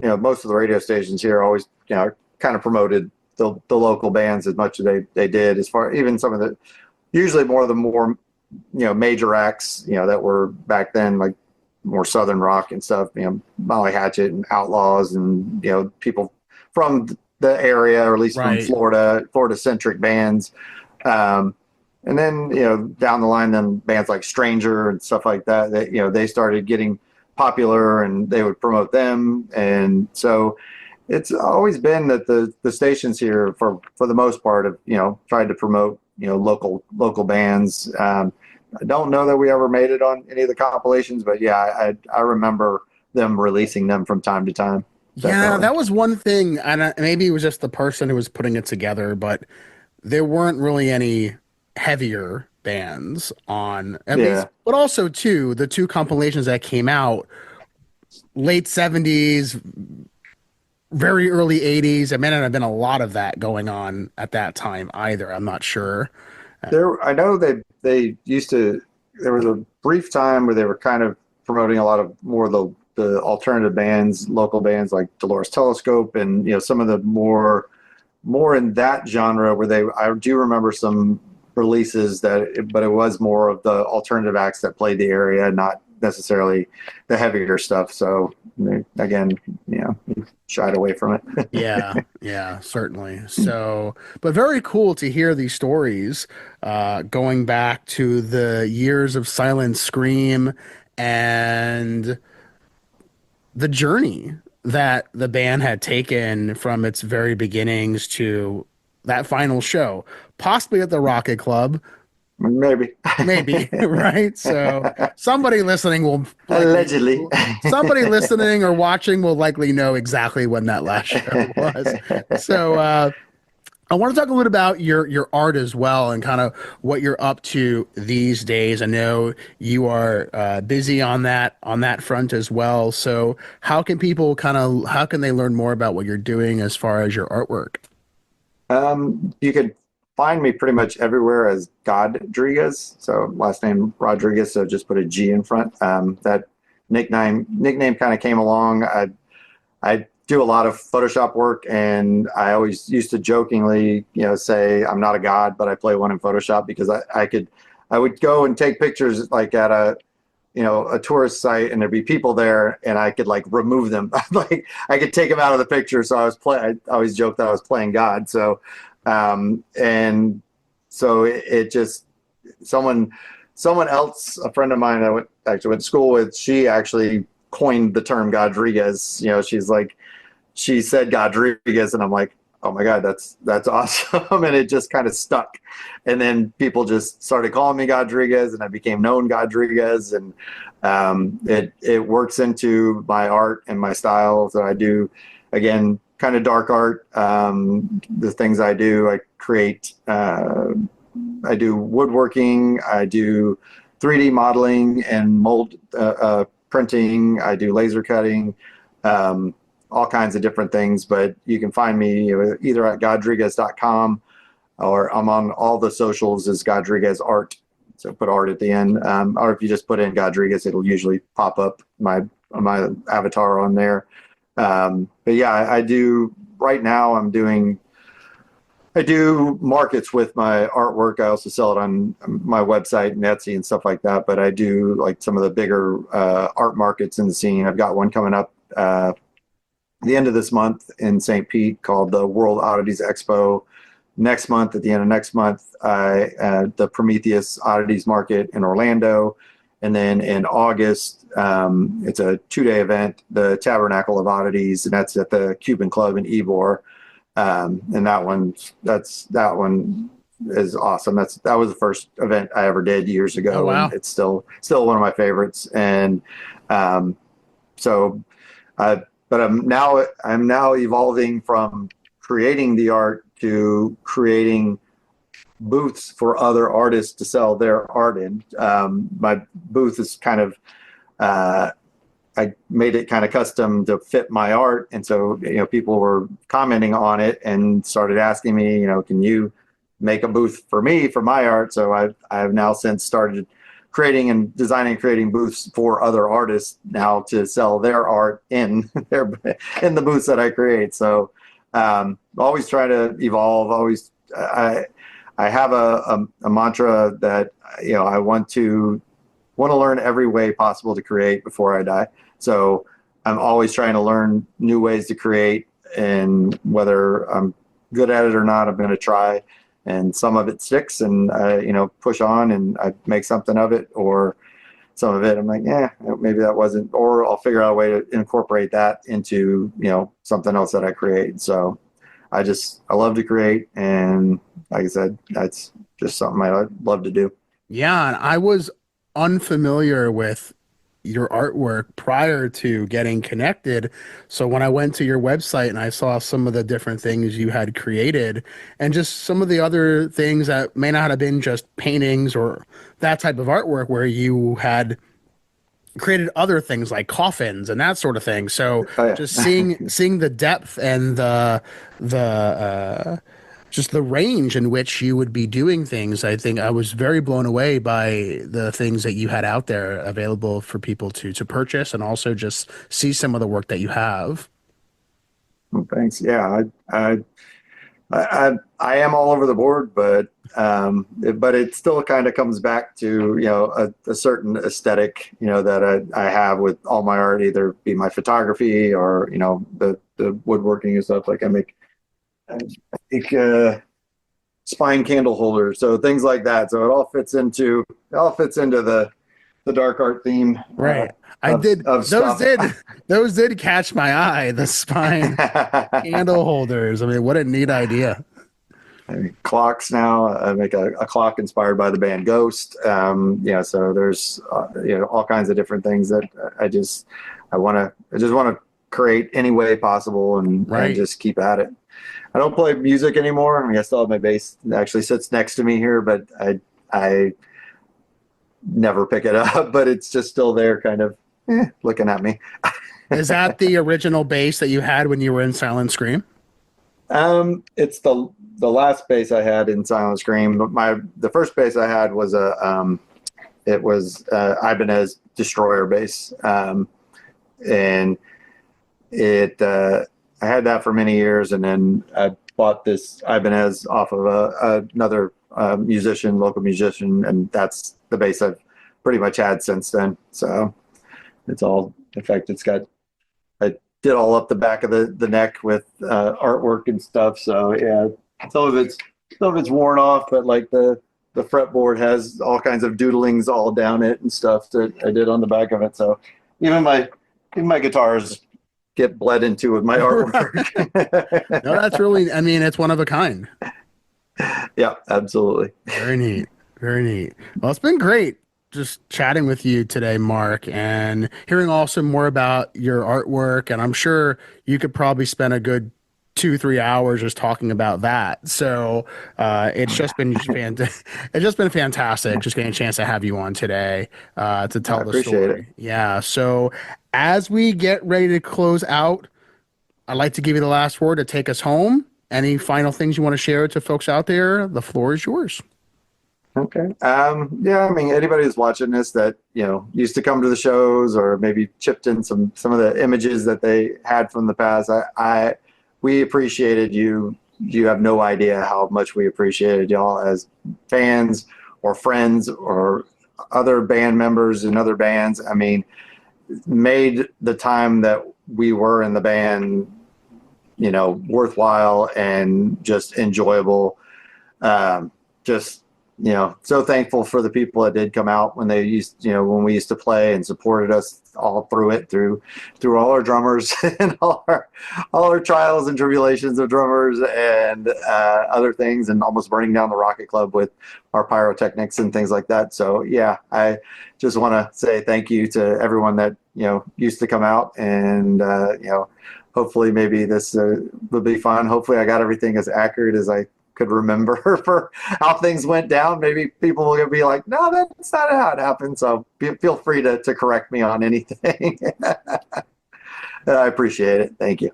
most of the radio stations here always, kind of promoted the local bands as much as they did, as far, even some of the, usually more of the more, major acts, that were back then, like more Southern rock and stuff, Molly Hatchet and Outlaws, and, people from the area, or at least from Florida centric bands. And then, down the line, then bands like Stranger and stuff like that, they started getting popular, and they would promote them. And so it's always been that the stations here, for the most part, have, tried to promote, local bands. I don't know that we ever made it on any of the compilations, but yeah, I remember them releasing them from time to time. Definitely. Yeah, that was one thing, and maybe it was just the person who was putting it together, but there weren't really any heavier bands on, at least, but also too, the two compilations that came out late 70s, very early 80s. There may not have been a lot of that going on at that time either. I'm not sure. I know they used to. There was a brief time where they were kind of promoting a lot of more of the alternative bands, local bands like Dolores Telescope, and some of the more in that genre, where I do remember some releases but it was more of the alternative acts that played the area, not necessarily the heavier stuff. So again, shied away from it. Yeah, certainly. So, but very cool to hear these stories, going back to the years of Silent Scream and the journey that the band had taken from its very beginnings to that final show, possibly at the Rocket Club. Maybe, right? So somebody listening will allegedly, somebody listening or watching will likely know exactly when that last show was. So I want to talk a little about your art as well, and kind of what you're up to these days. I know you are busy on that front as well. So how can people how can they learn more about what you're doing as far as your artwork? You could find me pretty much everywhere as Godriguez. So last name Rodriguez, so just put a G in front. That nickname kind of came along. I do a lot of Photoshop work, and I always used to jokingly, say I'm not a god, but I play one in Photoshop, because I would go and take pictures like at a tourist site, and there'd be people there, and I could like remove them. Like I could take them out of the picture. So I always joked that I was playing God. So, and so it just, someone else, a friend of mine I went to school with, she actually coined the term Godriguez. She said Godriguez, and I'm like, oh my God, that's awesome. And it just kind of stuck. And then people just started calling me Godriguez, and I became known Godriguez. And it works into my art and my style that I do. Again, kind of dark art. The things I do, I create, I do woodworking, I do 3D modeling and mold printing, I do laser cutting, all kinds of different things. But you can find me either at godriguez.com, or I'm on all the socials as Godriguez Art. So put art at the end. Or if you just put in Godriguez, it'll usually pop up my avatar on there. But yeah, I do right now. I do markets with my artwork. I also sell it on my website and Etsy and stuff like that. But I do like some of the bigger art markets in the scene. I've got one coming up the end of this month in St. Pete called the World Oddities Expo. Next month, at the end of next month, the Prometheus Oddities Market in Orlando. And then in August, it's a 2-day event, the Tabernacle of Oddities, and that's at the Cuban Club in Ybor. And that one is awesome. That was the first event I ever did years ago. Oh, wow. And it's still one of my favorites. And but I'm now evolving from creating the art to creating booths for other artists to sell their art in. My booth is kind of I made it kind of custom to fit my art, and so people were commenting on it and started asking me, can you make a booth for me for my art? So I've now since started creating and designing and creating booths for other artists now to sell their art in the booths that I create. So always try to evolve. Always I have a mantra that I want to learn every way possible to create before I die. So I'm always trying to learn new ways to create, and whether I'm good at it or not, I'm going to try. And some of it sticks, and push on, and I make something of it. Or some of it, I'm like, maybe that wasn't. Or I'll figure out a way to incorporate that into something else that I create. So I love to create, and like I said, that's just something I love to do. Yeah, and I was unfamiliar with your artwork prior to getting connected. So when I went to your website and I saw some of the different things you had created and just some of the other things that may not have been just paintings or that type of artwork, where you had created other things like coffins and that sort of thing. So Oh yeah. just seeing the depth and the just the range in which you would be doing things, I think I was very blown away by the things that you had out there available for people to purchase, and also just see some of the work that you have. Well, thanks. Yeah, I am all over the board, but it still kind of comes back to a certain aesthetic that I have with all my art, either be my photography or the woodworking and stuff. Like I make spine candle holders, so things like that. So it all fits into the dark art theme, Right. I of did of those stuff. did catch my eye, the spine candle holders. I mean, what a neat idea. I mean, clocks now. I make a clock inspired by the band Ghost. So there's all kinds of different things that I just want to create any way possible, and Right. just keep at it. I don't play music anymore. I mean, I still have my bass. It actually sits next to me here, but I never pick it up. But it's just still there, kind of looking at me. Is that the original bass that you had when you were in Silent Scream? It's the last bass I had in Silent Scream. But the first bass I had was it was Ibanez Destroyer bass, and it I had that for many years, and then I bought this Ibanez off of another local musician, and that's the bass I've pretty much had since then. So it's all, in fact, I did all up the back of the neck with artwork and stuff. So yeah, some of it's worn off, but like the fretboard has all kinds of doodlings all down it and stuff that I did on the back of it. So even my guitars get bled into with my artwork. No, that's really, I mean, it's one of a kind. Yeah, absolutely. Very neat. Very neat. Well, it's been great just chatting with you today, Mark, and hearing also more about your artwork. And I'm sure you could probably spend a good 2, 3 hours just talking about that. So it's just been it's just been fantastic just getting a chance to have you on today to I tell the appreciate it. story. Yeah. So as we get ready to close out, I'd like to give you the last word to take us home. Any final things you want to share to folks out there? The floor is yours. Okay. Yeah, I mean, anybody who's watching this that, used to come to the shows or maybe chipped in some of the images that they had from the past, we appreciated you. You have no idea how much we appreciated y'all as fans or friends or other band members in other bands. I mean, made the time that we were in the band, worthwhile and just enjoyable. Just so thankful for the people that did come out when when we used to play and supported us all through all our drummers and all our trials and tribulations of drummers and other things, and almost burning down the Rocket Club with our pyrotechnics and things like that. So yeah, I just want to say thank you to everyone that used to come out, and hopefully maybe this will be fun. Hopefully I got everything as accurate as I could remember for how things went down. Maybe people will be like, no, that's not how it happened. So feel free to correct me on anything. I appreciate it. Thank you.